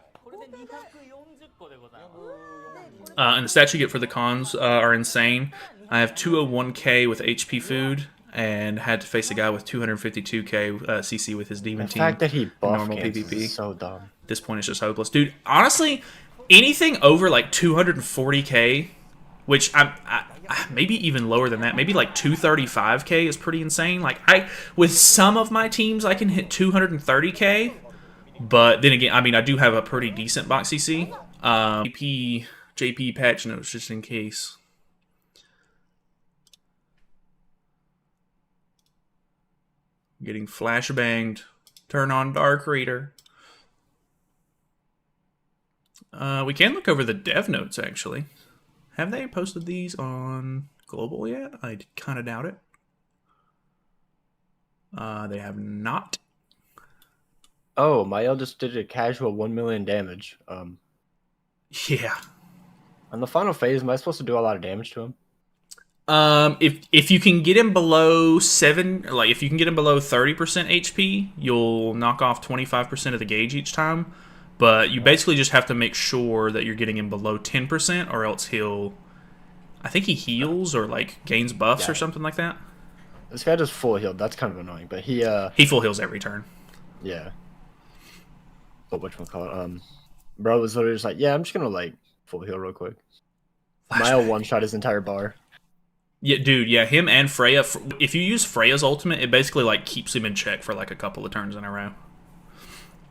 And the stats you get for the cons are insane. I have 201k with HP food, and had to face a guy with 252k CC with his demon team. The fact that he buff normal PvP is so dumb. At this point, it's just hopeless, dude. Honestly, anything over like 240k, which I maybe even lower than that, maybe like 235k is pretty insane. Like, with some of my teams, I can hit 230k, but then again, I mean, I do have a pretty decent box CC. JP patch notes just in case. Getting flashbanged. Turn on Dark Reader. We can look over the dev notes, actually. Have they posted these on Global yet? I kind of doubt it. They have not. Oh, Mael just did a casual 1 million damage. Yeah. On the final phase, am I supposed to do a lot of damage to him? If you can get him below 30% HP, you'll knock off 25% of the gauge each time. But you basically just have to make sure that you're getting him below 10%, or else I think he heals or like gains buffs or something like that. This guy just full healed. That's kind of annoying, but he full heals every turn. Yeah. But whatchamacallit, bro was literally just like, yeah, I'm just gonna like full heal real quick. Mile one shot his entire bar. Yeah, dude, yeah, him and Freya. If you use Freya's ultimate, it basically like keeps him in check for like a couple of turns in a row.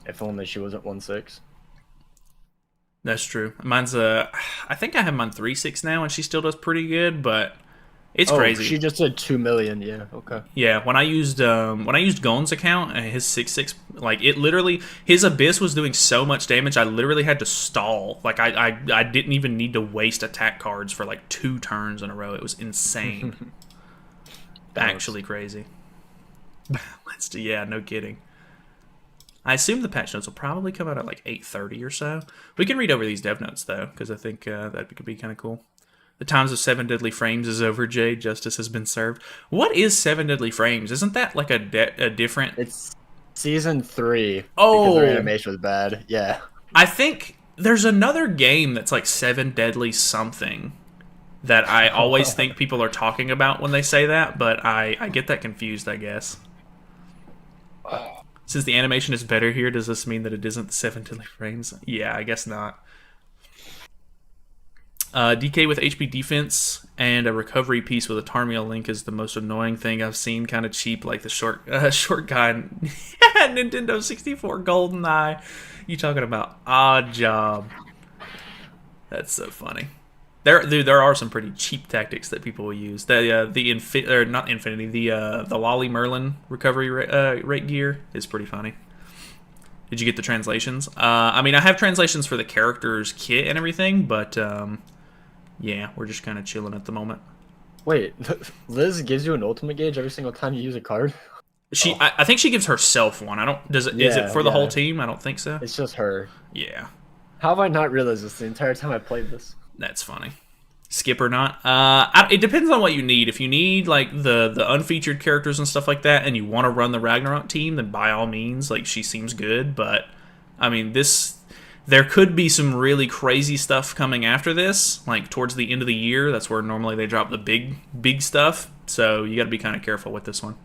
If only she wasn't 1/6. That's true. Mine's I think I have mine 3/6 now, and she still does pretty good, but it's crazy. She just did 2 million. Yeah, okay. Yeah, when I used Gon's account and his 6/6, like it literally, his Abyss was doing so much damage. I literally had to stall. Like I didn't even need to waste attack cards for like 2 turns in a row. It was insane. Actually crazy. Yeah, no kidding. I assume the patch notes will probably come out at like 8:30 or so. We can read over these dev notes though, because I think that could be kind of cool. The times of 7 deadly frames is over, Jay. Justice has been served. What is 7 deadly frames? Isn't that like a different... It's season 3. Oh! Because their animation was bad. Yeah. I think there's another game that's like 7 deadly something that I always think people are talking about when they say that, but I get that confused, I guess. Since the animation is better here, does this mean that it isn't the 7 deadly frames? Yeah, I guess not. DK with HP defense and a recovery piece with a Tarmiel link is the most annoying thing I've seen. Kind of cheap, like the short guy Nintendo 64 GoldenEye. You talking about odd job? That's so funny. There are some pretty cheap tactics that people will use. The Lolly Merlin recovery rate gear is pretty funny. Did you get the translations? I mean, I have translations for the character's kit and everything, but yeah, we're just kind of chilling at the moment. Wait, Liz gives you an ultimate gauge every single time you use a card? I think she gives herself one. Is it for the whole team? I don't think so. It's just her. Yeah. How have I not realized this the entire time I played this? That's funny. skip or not. It depends on what you need. If you need like the unfeatured characters and stuff like that, and you want to run the Ragnarok team, then by all means, like she seems good. But I mean, there could be some really crazy stuff coming after this, like towards the end of the year. That's where normally they drop the big stuff. So you got to be kind of careful with this one.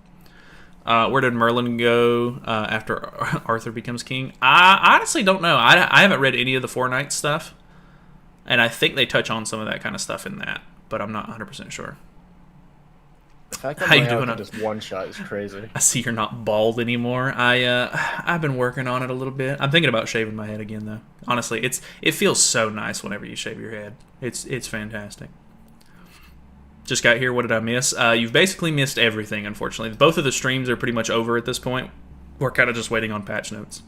Where did Merlin go after Arthur becomes king? I honestly don't know. I haven't read any of the Four Knights stuff. And I think they touch on some of that kind of stuff in that, but I'm not 100% sure. The fact that How you my doing? just one shot is crazy. I see you're not bald anymore. I've been working on it a little bit. I'm thinking about shaving my head again though. Honestly, it feels so nice whenever you shave your head. It's fantastic. Just got here. What did I miss? You've basically missed everything, unfortunately. Both of the streams are pretty much over at this point. We're kind of just waiting on patch notes.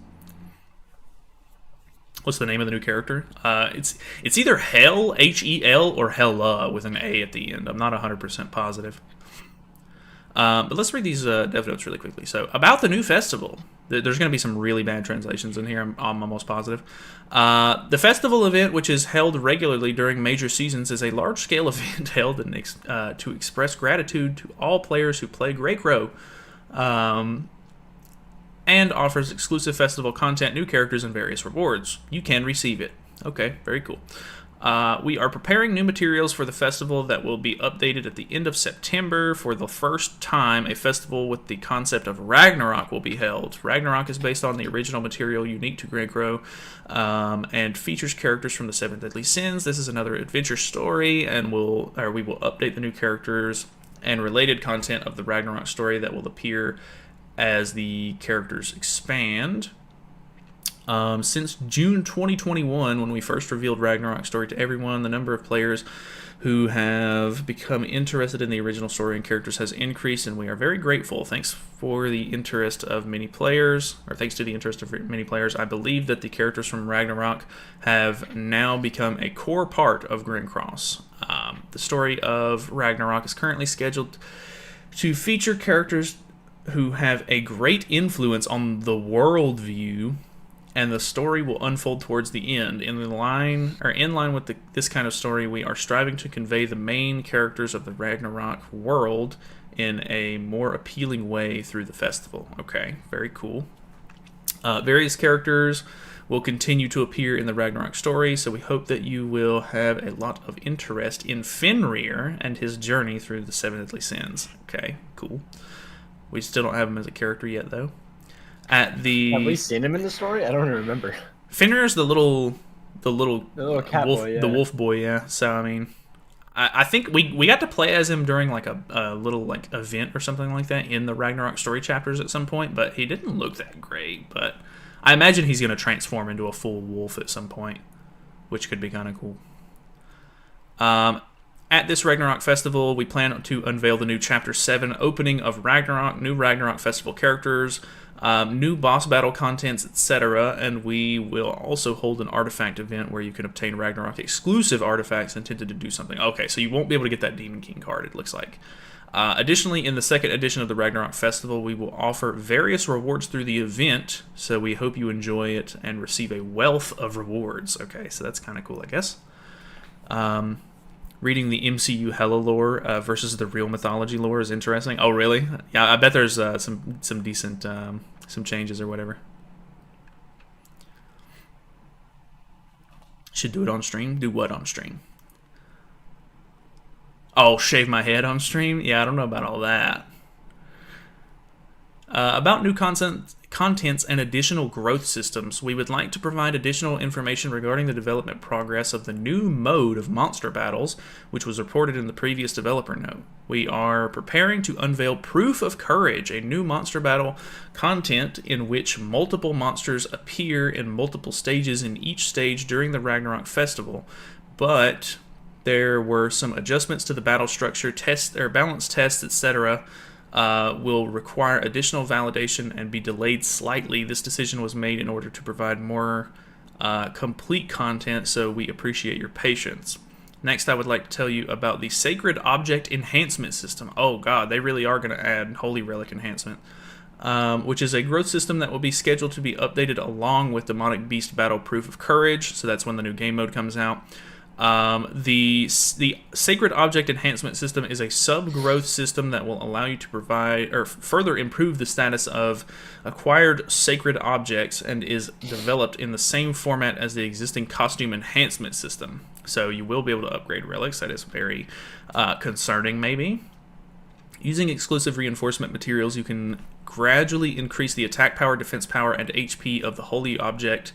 What's the name of the new character? It's either Hel, H-E-L, or Hella with an A at the end. I'm not 100% positive. But let's read these dev notes really quickly. So, about the new festival. There's going to be some really bad translations in here, I'm almost positive. The festival event, which is held regularly during major seasons, is a large-scale event held to express gratitude to all players who play Grey Crow. And offers exclusive festival content, new characters, and various rewards. You can receive it. Okay, very cool. We are preparing new materials for the festival that will be updated at the end of September. For the first time, a festival with the concept of Ragnarok will be held. Ragnarok is based on the original material unique to Grey Crow and features characters from the Seven Deadly Sins. This is another adventure story, and we will update the new characters and related content of the Ragnarok story that will appear as the characters expand. Since June 2021, when we first revealed Ragnarok story to everyone, the number of players who have become interested in the original story and characters has increased, and we are very grateful. Thanks to the interest of many players, I believe that the characters from Ragnarok have now become a core part of Green Cross. The story of Ragnarok is currently scheduled to feature characters who have a great influence on the worldview, and the story will unfold towards the end. In line with this kind of story, we are striving to convey the main characters of the Ragnarok world in a more appealing way through the festival. Okay, very cool. Various characters will continue to appear in the Ragnarok story, so we hope that you will have a lot of interest in Fenrir and his journey through the Seven Deadly Sins. Okay, cool. We still don't have him as a character yet, though. Have we seen him in the story? I don't remember. Fenrir's the little cat wolf, boy, yeah. The wolf boy, yeah. So I mean, I think we got to play as him during like a little like event or something like that in the Ragnarok story chapters at some point, but he didn't look that great. But I imagine he's going to transform into a full wolf at some point, which could be kind of cool. At this Ragnarok festival, we plan to unveil the new Chapter 7 opening of Ragnarok, new Ragnarok festival characters, new boss battle contents, etc. And we will also hold an artifact event where you can obtain Ragnarok exclusive artifacts intended to do something. Okay, so you won't be able to get that Demon King card, it looks like. Additionally, in the second edition of the Ragnarok Festival, we will offer various rewards through the event, so we hope you enjoy it and receive a wealth of rewards. Okay, so that's kind of cool, I guess. Reading the MCU Hella lore versus the real mythology lore is interesting. Oh, really? Yeah, I bet there's some decent some changes or whatever. Should do it on stream. Do what on stream? Oh, shave my head on stream? Yeah, I don't know about all that. About new contents and additional growth systems, we would like to provide additional information regarding the development progress of the new mode of monster battles, which was reported in the previous developer note. We are preparing to unveil Proof of Courage, a new monster battle content in which multiple monsters appear in multiple stages in each stage during the Ragnarok Festival, but there were some adjustments to the battle structure, balance tests, etc., will require additional validation and be delayed slightly. This decision was made in order to provide more complete content, so we appreciate your patience. Next, I would like to tell you about the Sacred Object Enhancement System. Oh god, they really are going to add Holy Relic Enhancement, which is a growth system that will be scheduled to be updated along with Demonic Beast Battle Proof of Courage, so that's when the new game mode comes out. The Sacred Object Enhancement System is a sub-growth system that will allow you to provide or further improve the status of acquired sacred objects and is developed in the same format as the existing Costume Enhancement System. So you will be able to upgrade relics. That is very concerning, maybe. Using exclusive reinforcement materials, you can gradually increase the attack power, defense power, and HP of the holy object,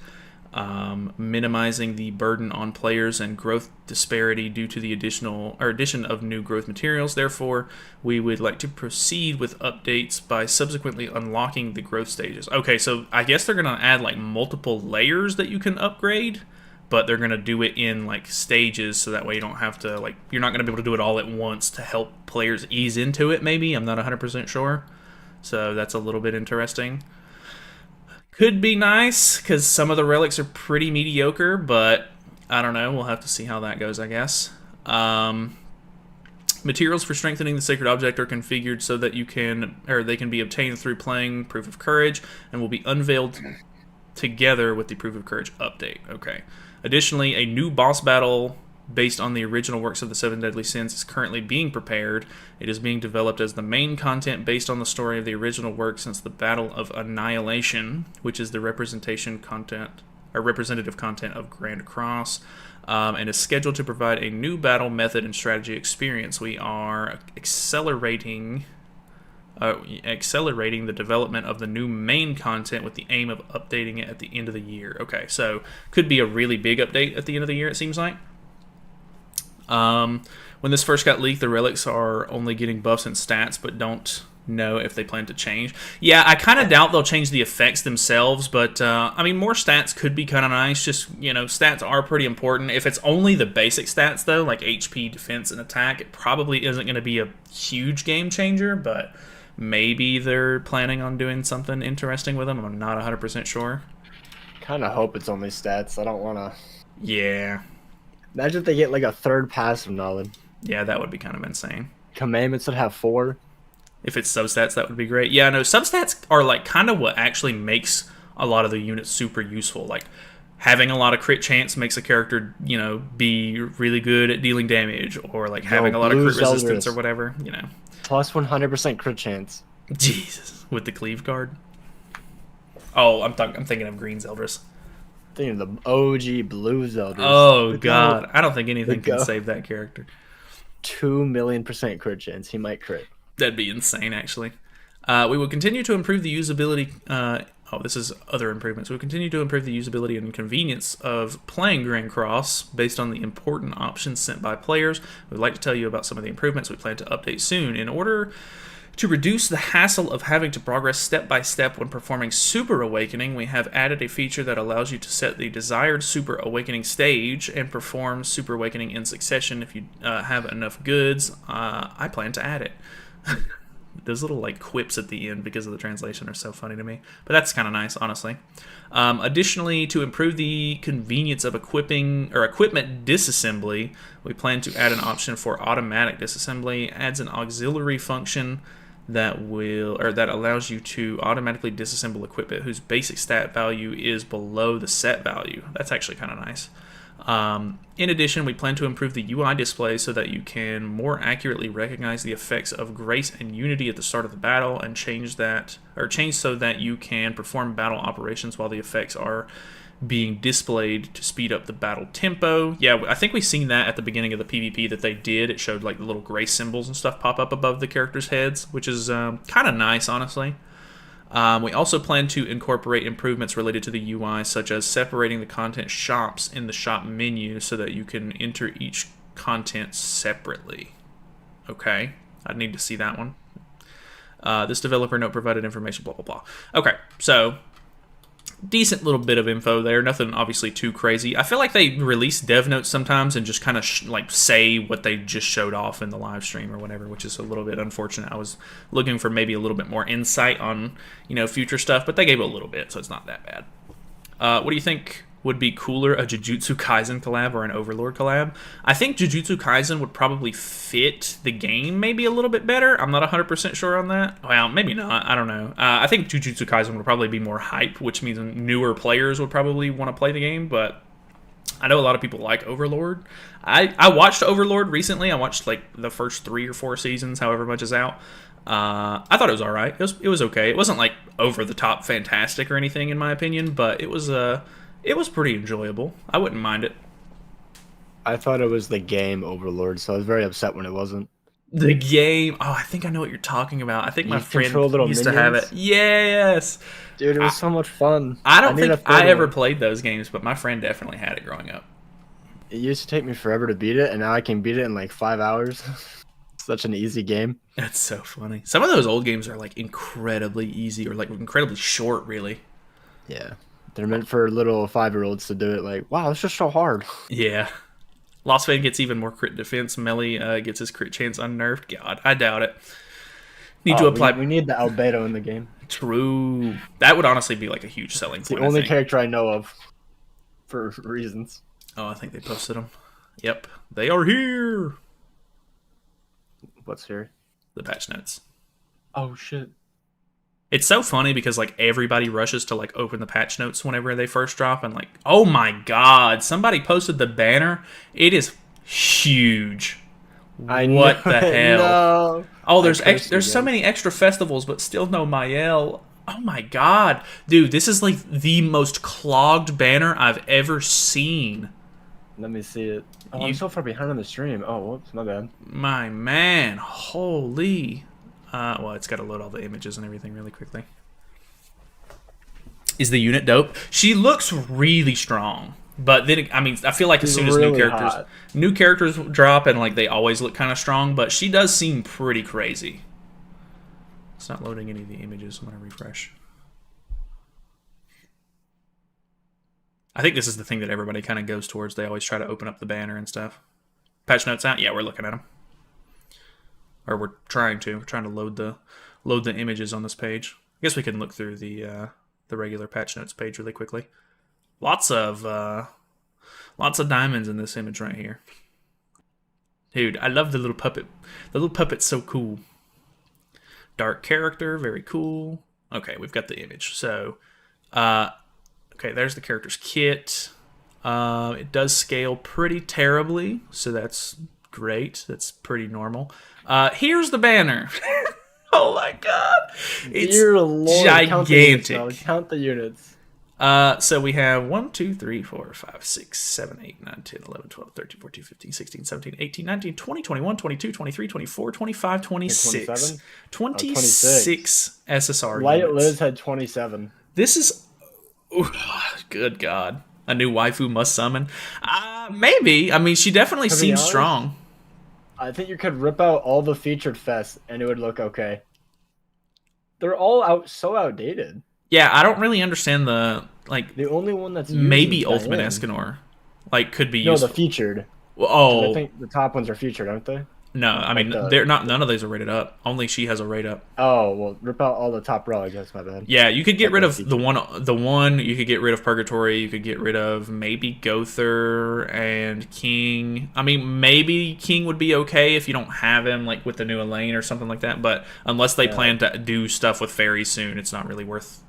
minimizing the burden on players and growth disparity due to the addition of new growth materials. Therefore, we would like to proceed with updates by subsequently unlocking the growth stages. Okay, so I guess they're going to add like multiple layers that you can upgrade, but they're going to do it in like stages, so that way you don't have to, like, you're not going to be able to do it all at once to help players ease into it, maybe. I'm not 100% sure. So that's a little bit interesting. Could be nice, because some of the relics are pretty mediocre, but I don't know. We'll have to see how that goes, I guess. Materials for strengthening the sacred object are configured so that they can be obtained through playing Proof of Courage and will be unveiled together with the Proof of Courage update. Okay. Additionally, a new boss battle based on the original works of the Seven Deadly Sins is currently being prepared. It is being developed as the main content based on the story of the original work since the Battle of Annihilation, which is the representative content of Grand Cross, and is scheduled to provide a new battle method and strategy experience. We are accelerating the development of the new main content with the aim of updating it at the end of the year. Okay, so could be a really big update at the end of the year, it seems like. When this first got leaked, the relics are only getting buffs and stats, but don't know if they plan to change. Yeah, I kind of doubt they'll change the effects themselves, but I mean, more stats could be kind of nice. Just, you know, stats are pretty important. If it's only the basic stats, though, like HP, defense, and attack, it probably isn't going to be a huge game changer, but maybe they're planning on doing something interesting with them. I'm not 100% sure. Kind of hope it's only stats. I don't want to... Yeah. Imagine if they get like a third passive knowledge. Yeah, that would be kind of insane. Commandments would have 4. If it's substats, that would be great. Yeah, no, substats are like kind of what actually makes a lot of the units super useful. Like, having a lot of crit chance makes a character, you know, be really good at dealing damage, or like having a lot of crit resistance or whatever, you know. Plus 100% crit chance. Jesus, with the cleave card. Oh, I'm thinking of green Zeldris. Thinking of the OG blue Zeldris. Oh god, I don't think anything can save that character. 2,000,000% crit chance. He might crit. That'd be insane, actually. We will continue to improve the usability. This is other improvements. We'll continue to improve the usability and convenience of playing Grand Cross based on the important options sent by players. We'd like to tell you about some of the improvements we plan to update soon. In order to reduce the hassle of having to progress step by step when performing Super Awakening, we have added a feature that allows you to set the desired Super Awakening stage and perform Super Awakening in succession if you have enough goods. I plan to add it. Those little like quips at the end because of the translation are so funny to me. But that's kind of nice, honestly. Additionally, to improve the convenience of equipping or equipment disassembly, we plan to add an option for automatic disassembly. Adds an auxiliary function that allows you to automatically disassemble equipment whose basic stat value is below the set value. That's actually kind of nice. In addition, we plan to improve the UI display so that you can more accurately recognize the effects of grace and unity at the start of the battle, and change so that you can perform battle operations while the effects are being displayed to speed up the battle tempo. Yeah, I think we've seen that at the beginning of the PvP that they did. It showed like the little grace symbols and stuff pop up above the characters' heads, which is kind of nice, honestly. We also plan to incorporate improvements related to the UI, such as separating the content shops in the shop menu so that you can enter each content separately. Okay, I'd need to see that one. This developer note provided information, blah, blah, blah. Okay, so decent little bit of info there. Nothing obviously too crazy. I feel like they release dev notes sometimes and just kind of like say what they just showed off in the live stream or whatever, which is a little bit unfortunate. I was looking for maybe a little bit more insight on, you know, future stuff, but they gave a little bit, so it's not that bad. What do you think would be cooler, a Jujutsu Kaisen collab or an Overlord collab? I think Jujutsu Kaisen would probably fit the game maybe a little bit better. I'm not 100% sure on that. Well, maybe not. I don't know. I think Jujutsu Kaisen would probably be more hype, which means newer players would probably want to play the game, but I know a lot of people like Overlord. I watched Overlord recently. I watched like the first 3 or 4 seasons, however much is out. I thought it was all right. It was okay. It wasn't like over the top fantastic or anything in my opinion, but it was pretty enjoyable. I wouldn't mind it. I thought it was the game Overlord, so I was very upset when it wasn't. The game. Oh, I think I know what you're talking about. I think my You friend control little used to have it. minions? Yes. Dude, it was so much fun. I don't need a think I third ever one. played those games, but my friend definitely had it growing up. It used to take me forever to beat it, and now I can beat it in like 5 hours. Such an easy game. That's so funny. Some of those old games are like incredibly easy or like incredibly short, really. Yeah. They're meant for little 5-year-olds to do it like, wow, it's just so hard. Yeah. Lost Fade gets even more crit defense. Melee gets his crit chance unnerved. God, I doubt it. Need to apply. We need the albedo in the game. True. That would honestly be like a huge selling It's point. the only I think. character I know of for reasons. Oh, I think they posted them. Yep, they are here. What's here? The patch notes. Oh, shit. It's so funny because like everybody rushes to like open the patch notes whenever they first drop, and like, oh my god, somebody posted the banner. It is huge. What the hell? No. Oh, there's so many extra festivals, but still no Mael. Oh my god, dude, this is like the most clogged banner I've ever seen. Let me see it. Oh, I'm so far behind on the stream. Oh, whoops, my bad. My man, holy. Well, it's got to load all the images and everything really quickly. Is the unit dope? She looks really strong. But then, I mean, I feel like as soon as new characters drop, and like they always look kind of strong, but she does seem pretty crazy. It's not loading any of the images. I'm gonna refresh. I think this is the thing that everybody kind of goes towards. They always try to open up the banner and stuff. Patch notes out? Yeah, we're looking at them. Or we're trying to. We're trying to load the images on this page. I guess we can look through the regular patch notes page really quickly. Lots of diamonds in this image right here. Dude, I love the little puppet. The little puppet's so cool. Dark character, very cool. Okay, we've got the image. So, okay, there's the character's kit. It does scale pretty terribly, so that's great. That's pretty normal. Here's the banner. Oh my god. It's Dear Lord, gigantic. Count the units. So we have 1, 2, 3, 4, 5, 6, 7, 8, 9, 10, 11, 12, 13, 14, 15, 16, 17, 18, 19, 20, 21, 22, 23, 24, 25, 26. 26 SSR Light units. Liz had 27. This is... Ooh, good God. A new waifu must summon. Maybe. I mean, she definitely seems strong. I think you could rip out all the featured fests and it would look okay. They're all so outdated. Yeah, I don't really understand the the only one that's maybe Ultimate Escanor could be useful. No, the featured. Oh, I think the top ones are featured, aren't they? No, I mean they're not. None of those are rated up. Only she has a rate up. Oh well, rip out all the top relics. That's my bad. Yeah, you could get rid of the one. You could get rid of Purgatory. You could get rid of maybe Gother and King. I mean, maybe King would be okay if you don't have him like with the new Elaine or something like that. But unless they plan to do stuff with fairies soon, it's not really worth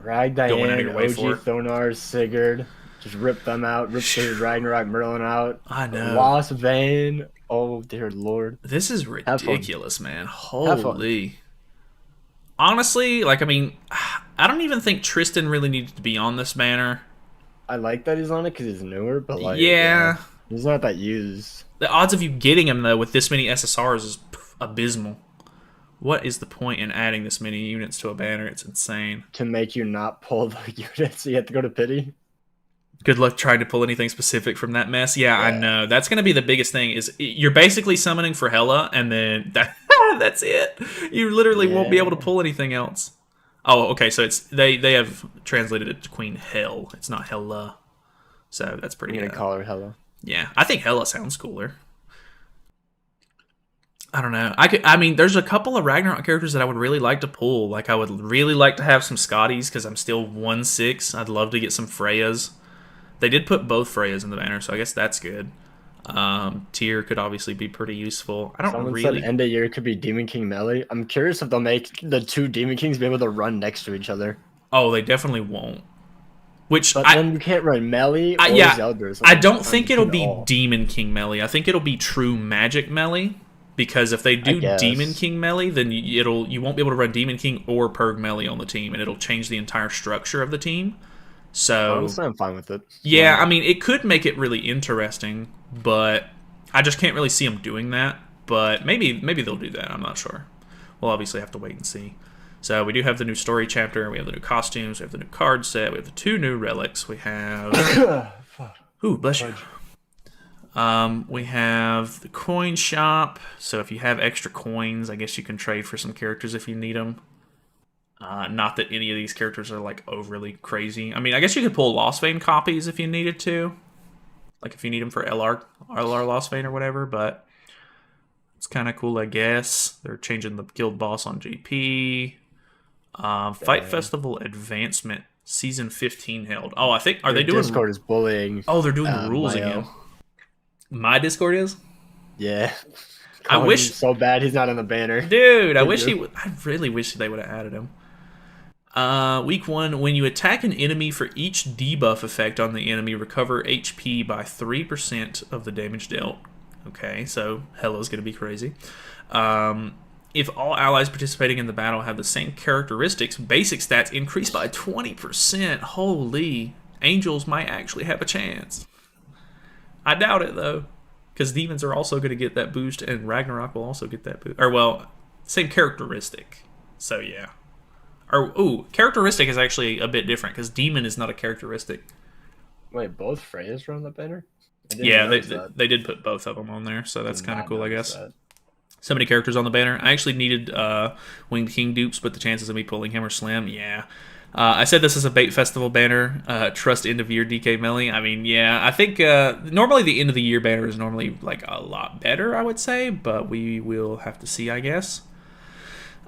Rag going out of Diane, your way OG for. Thonar, Sigurd. Just rip them out. Rip the Ragnarok Merlin out. I know. Lost Vane. Oh dear Lord. This is ridiculous, man. Holy. Honestly, I mean, I don't even think Tristan really needed to be on this banner. I like that he's on it because he's newer, but yeah, he's not that used. The odds of you getting him though with this many SSRs is abysmal. What is the point in adding this many units to a banner? It's insane. To make you not pull the units, so you have to go to pity. Good luck trying to pull anything specific from that mess. Yeah, I know. That's going to be the biggest thing. Is you're basically summoning for Hela, and then that's it. You literally won't be able to pull anything else. Oh, okay. So it's they have translated it to Queen Hel. It's not Hela. So that's pretty. I'm gonna call her Hela. Yeah, I think Hela sounds cooler. I don't know. I mean, there's a couple of Ragnarok characters that I would really like to pull. I would really like to have some Scotties because I'm still 1/6. I'd love to get some Freyas. They did put both Freyas in the banner, so I guess that's good. Tyr could obviously be pretty useful. I don't Someone really... said end of year could be Demon King melee. I'm curious if they'll make the two Demon Kings be able to run next to each other. Oh, they definitely won't. Which But then you can't run melee or yeah, Zelda. So I don't think it'll at be all. Demon King melee. I think it'll be true magic melee. Because if they do Demon King melee, then you won't be able to run Demon King or Purg melee on the team, and it'll change the entire structure of the team. So honestly, I'm fine with it. yeah, I mean, it could make it really interesting, but I just can't really see them doing that. But maybe they'll do that. I'm not sure. We'll obviously have to wait and see. So we do have the new story chapter. We have the new costumes. We have the new card set. We have the 2 new relics. We have. Ooh, bless you. We have the coin shop. So if you have extra coins, I guess you can trade for some characters if you need them. Not that any of these characters are like overly crazy. I mean, I guess you could pull Lost Vein copies if you needed to. Like if you need them for LR Lost Vein or whatever, but it's kind of cool, I guess. They're changing the guild boss on GP. Fight Festival Advancement Season 15 held. Oh, I think, are they doing... Discord is bullying. Oh, they're doing the rules again. My Discord is? Yeah. I wish... so bad he's not on the banner. Dude, I really wish they would have added him. Week 1, when you attack an enemy for each debuff effect on the enemy, recover HP by 3% of the damage dealt. Okay, so Hello's going to be crazy. If all allies participating in the battle have the same characteristics, basic stats increase by 20%. Holy, angels might actually have a chance. I doubt it, though, because demons are also going to get that boost, and Ragnarok will also get that boost. Or, well, same characteristic. So, yeah. Or, ooh, characteristic is actually a bit different, because demon is not a characteristic. Wait, both Freyas are on the banner? Yeah, they did put both of them on there, so that's kind of cool, I guess. So many characters on the banner. I actually needed Winged King dupes, but the chances of me pulling him are slim. Yeah. I said this is a Bait Festival banner. Trust end of year DK Melee. I mean, yeah. I think normally the end of the year banner is normally like a lot better, I would say, but we will have to see, I guess.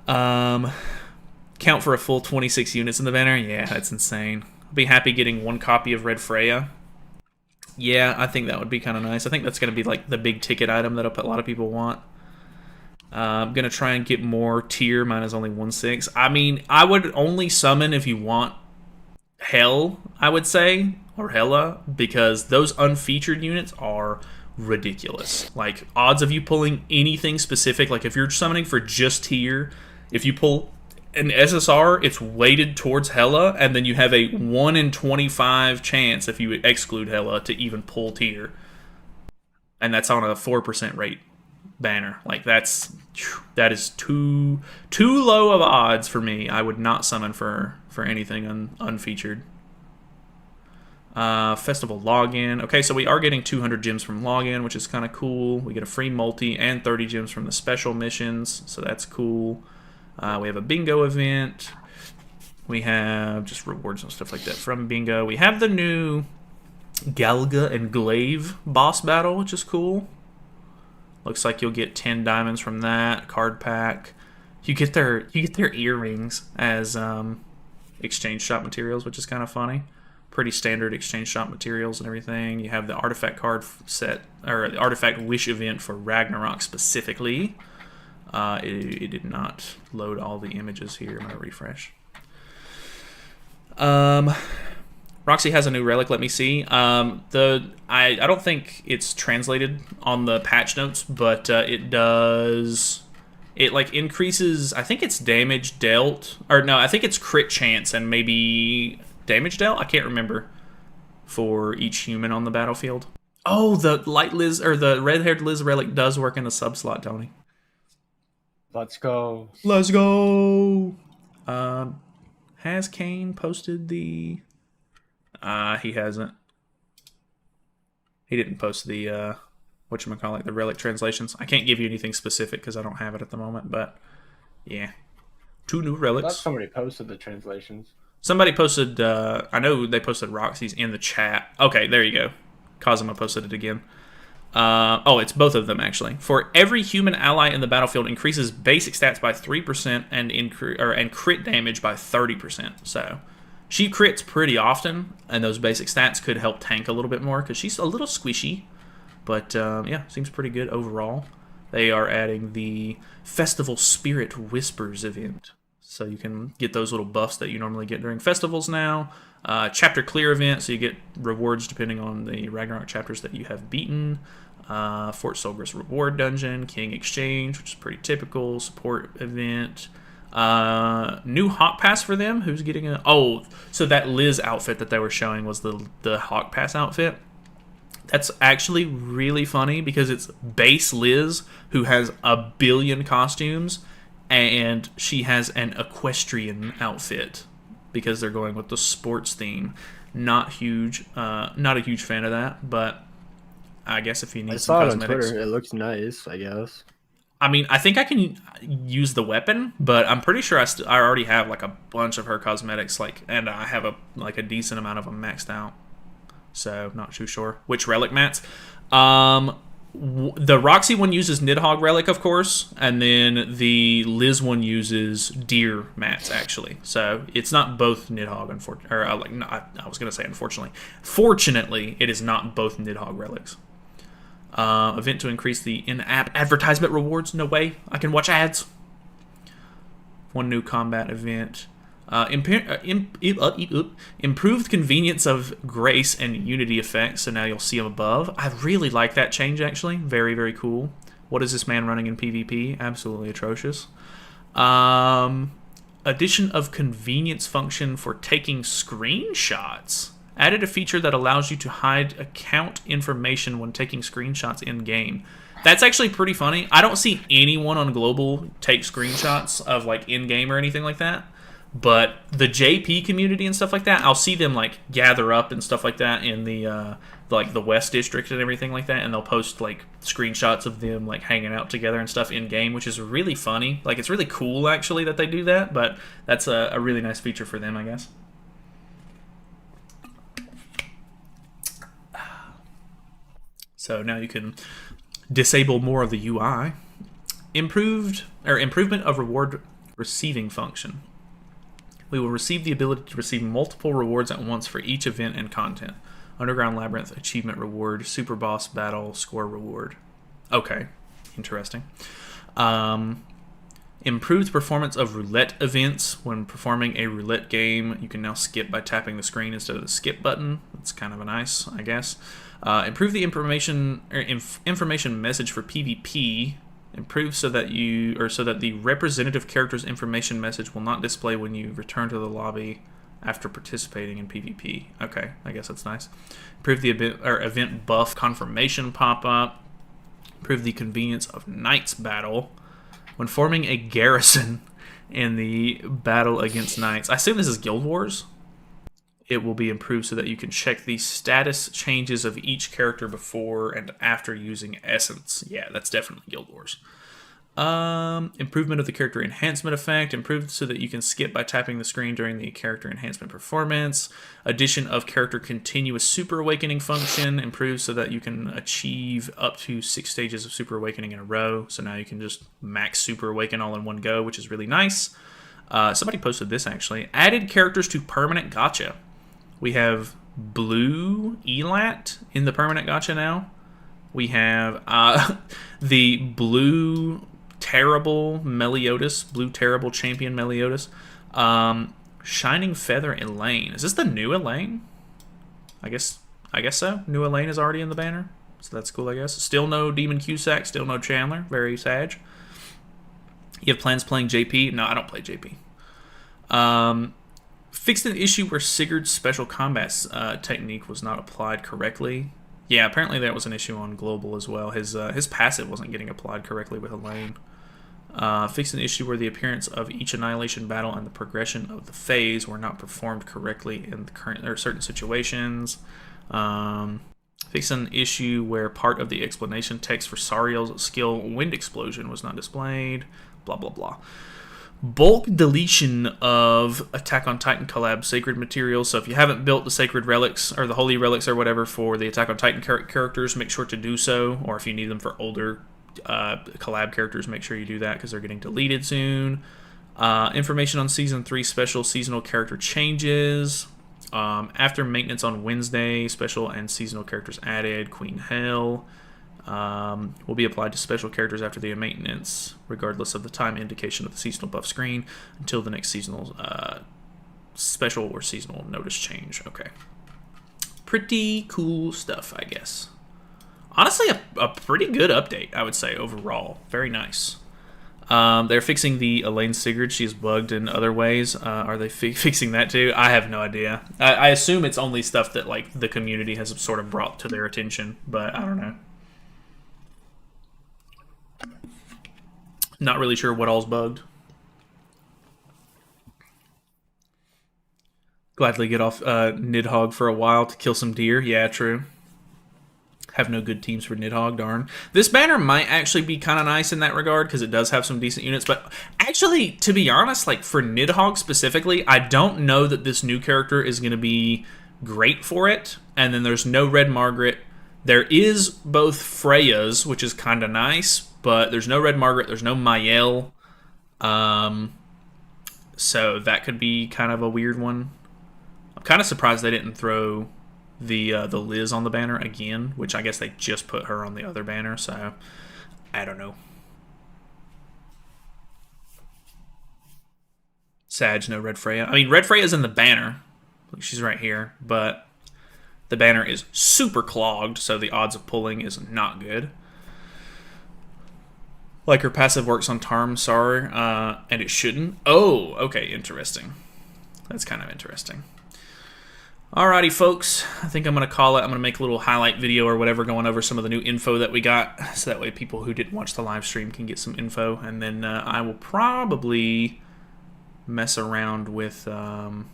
Count for a full 26 units in the banner. Yeah, that's insane. I'll be happy getting 1 copy of Red Freya. Yeah, I think that would be kind of nice. I think that's going to be like the big ticket item that a lot of people want. I'm going to try and get more tier. Mine is only 1/6. I mean, I would only summon if you want Hell, I would say, or Hella, because those unfeatured units are ridiculous. Like, odds of you pulling anything specific, like if you're summoning for just tier, if you pull an SSR, it's weighted towards Hella, and then you have a 1 in 25 chance, if you exclude Hella, to even pull tier. And that's on a 4% rate banner. Like, that is too low of odds for me. I would not summon for anything unfeatured. Festival login. Okay, so we are getting 200 gems from login, which is kind of cool. We get a free multi and 30 gems from the special missions, so that's cool. We have a bingo event. We have just rewards and stuff like that from bingo. We have the new Galga and Glaive boss battle, which is cool. Looks like you'll get 10 diamonds from that card pack. You get their earrings as exchange shop materials, which is kind of funny. Pretty standard exchange shop materials and everything. You have the artifact card set, or the artifact wish event for Ragnarok specifically. It did not load all the images here. I'm gonna refresh. Roxy has a new relic. Let me see. I don't think it's translated on the patch notes, but it does. It like increases. I think it's damage dealt, or no, I think it's crit chance and maybe damage dealt. I can't remember for each human on the battlefield. Oh, the light Liz or the red-haired Liz relic does work in the sub slot, Tony. Let's go. Let's go. Has Kane posted the? He hasn't. He didn't post the whatchamacallit, the relic translations. I can't give you anything specific because I don't have it at the moment, but yeah. 2 new relics. I thought somebody posted the translations. Somebody posted, I know they posted Roxy's in the chat. Okay, there you go. Kazuma posted it again. Oh, it's both of them, actually. For every human ally in the battlefield, increases basic stats by 3% and crit damage by 30%. So she crits pretty often, and those basic stats could help tank a little bit more because she's a little squishy. But yeah, seems pretty good overall. They are adding the Festival Spirit Whispers event. So you can get those little buffs that you normally get during festivals now. Chapter clear event, so you get rewards depending on the Ragnarok chapters that you have beaten. Fort Solgris reward dungeon, King Exchange, which is pretty typical. Support event. New Hawk Pass for them. Who's getting a... Oh, so that Liz outfit that they were showing was the Hawk Pass outfit. That's actually really funny because it's base Liz, who has a billion costumes, and she has an equestrian outfit because they're going with the sports theme. Not a huge fan of that, but I guess if you need some cosmetics. I saw it on Twitter. It looks nice, I guess. I mean, I think I can use the weapon, but I'm pretty sure I already have like a bunch of her cosmetics, and I have a decent amount of them maxed out. So, not too sure. Which relic mats? The Roxy one uses Nidhogg relic, of course, and then the Liz one uses deer mats, actually. So, it's not both Nidhogg, unfortunately. I was going to say unfortunately. Fortunately, it is not both Nidhogg relics. Event to increase the in-app advertisement rewards. No way. I can watch ads. One new combat event. Improved convenience of grace and unity effects, so now you'll see them above. I really like that change, actually. Very, very cool. What is this man running in PvP? Absolutely atrocious. Addition of convenience function for taking screenshots. Added a feature that allows you to hide account information when taking screenshots in-game. That's actually pretty funny. I don't see anyone on Global take screenshots of in-game or anything like that. But the JP community and stuff like that, I'll see them gather up and stuff like that in the the West District and everything like that, and they'll post screenshots of them hanging out together and stuff in game, which is really funny. It's really cool actually that they do that, but that's a really nice feature for them, I guess. So now you can disable more of the UI. Improvement of reward receiving function. We will receive the ability to receive multiple rewards at once for each event and content. Underground Labyrinth, achievement reward, super boss battle, score reward. Okay, interesting. Improved performance of roulette events. When performing a roulette game, you can now skip by tapping the screen instead of the skip button. That's kind of nice, I guess. Improve the information message for PvP. Improve so that the representative character's information message will not display when you return to the lobby after participating in PvP. Okay, I guess that's nice. Improve the event buff confirmation pop-up. Improve the convenience of Knights battle when forming a garrison in the battle against Knights. I assume this is Guild Wars. It will be improved so that you can check the status changes of each character before and after using Essence. Yeah, that's definitely Guild Wars. Improvement of the character enhancement effect. Improved so that you can skip by tapping the screen during the character enhancement performance. Addition of character continuous super awakening function. Improved so that you can achieve up to 6 stages of super awakening in a row. So now you can just max super awaken all in one go, which is really nice. Somebody posted this actually. Added characters to permanent gacha. We have Blue Elat in the permanent gacha now. We have the Blue Terrible Meliodas, Blue Terrible Champion Meliodas. Shining Feather Elaine. Is this the new Elaine? I guess so. New Elaine is already in the banner, so that's cool, I guess. Still no Demon Cusack, still no Chandler. Very sad. You have plans playing JP? No, I don't play JP. Fixed an issue where Sigurd's special combat technique was not applied correctly. Yeah, apparently that was an issue on Global as well. His passive wasn't getting applied correctly with Elaine. Fixed an issue where the appearance of each annihilation battle and the progression of the phase were not performed correctly in the current or certain situations. Fixed an issue where part of the explanation text for Sariel's skill Wind Explosion was not displayed. Blah blah blah. Bulk deletion of Attack on Titan collab sacred materials. So if you haven't built the sacred relics or the holy relics or whatever for the Attack on Titan characters, make sure to do so. Or if you need them for older collab characters, make sure you do that because they're getting deleted soon. Information on Season 3 special seasonal character changes. After maintenance on Wednesday, special and seasonal characters added. Queen Hell. Will be applied to special characters after the maintenance, regardless of the time indication of the seasonal buff screen, until the next seasonal special or seasonal notice change. Okay. Pretty cool stuff, I guess. Honestly, a pretty good update, I would say, overall. Very nice. They're fixing the Elaine Sigurd. She's bugged in other ways. Are they fixing that too? I have no idea. I assume it's only stuff that like the community has sort of brought to their attention, but I don't know. Not really sure what all's bugged. Gladly get off Nidhogg for a while to kill some deer. Yeah, true. Have no good teams for Nidhogg, darn. This banner might actually be kind of nice in that regard because it does have some decent units. But actually, to be honest, like for Nidhogg specifically, I don't know that this new character is going to be great for it. And then there's no Red Margaret. There is both Freya's, which is kind of nice, but there's no Red Margaret. There's no Mael. So that could be kind of a weird one. I'm kind of surprised they didn't throw the Liz on the banner again, which I guess they just put her on the other banner, so I don't know. Sag, no Red Freya. I mean, Red Freya's in the banner. She's right here, but the banner is super clogged, so the odds of pulling is not good. Like her passive works on Tarmsar, and it shouldn't. Oh, okay, interesting. That's kind of interesting. Alrighty, folks. I think I'm going to call it. I'm going to make a little highlight video or whatever going over some of the new info that we got, so that way people who didn't watch the live stream can get some info. And then I will probably mess around with... don't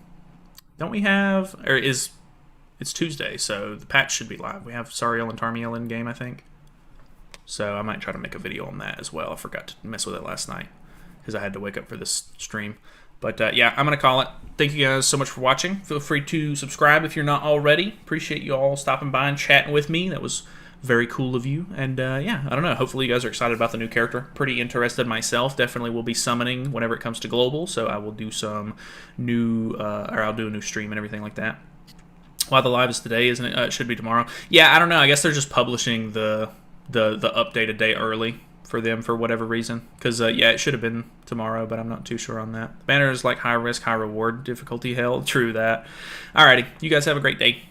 we have... Or it's Tuesday, so the patch should be live. We have Sariel and Tarmiel in game, I think. So I might try to make a video on that as well. I forgot to mess with it last night because I had to wake up for this stream. But yeah, I'm going to call it. Thank you guys so much for watching. Feel free to subscribe if you're not already. Appreciate you all stopping by and chatting with me. That was very cool of you. And yeah, I don't know. Hopefully you guys are excited about the new character. Pretty interested myself. Definitely will be summoning whenever it comes to global. So I will do some new, or I'll do a new stream and everything like that. While the live is today, isn't it? It should be tomorrow. Yeah, I don't know. I guess they're just publishing the update a day early for them for whatever reason. Because, yeah, it should have been tomorrow, but I'm not too sure on that. The banner is like high risk, high reward difficulty. Hell, true that. Alrighty, you guys have a great day.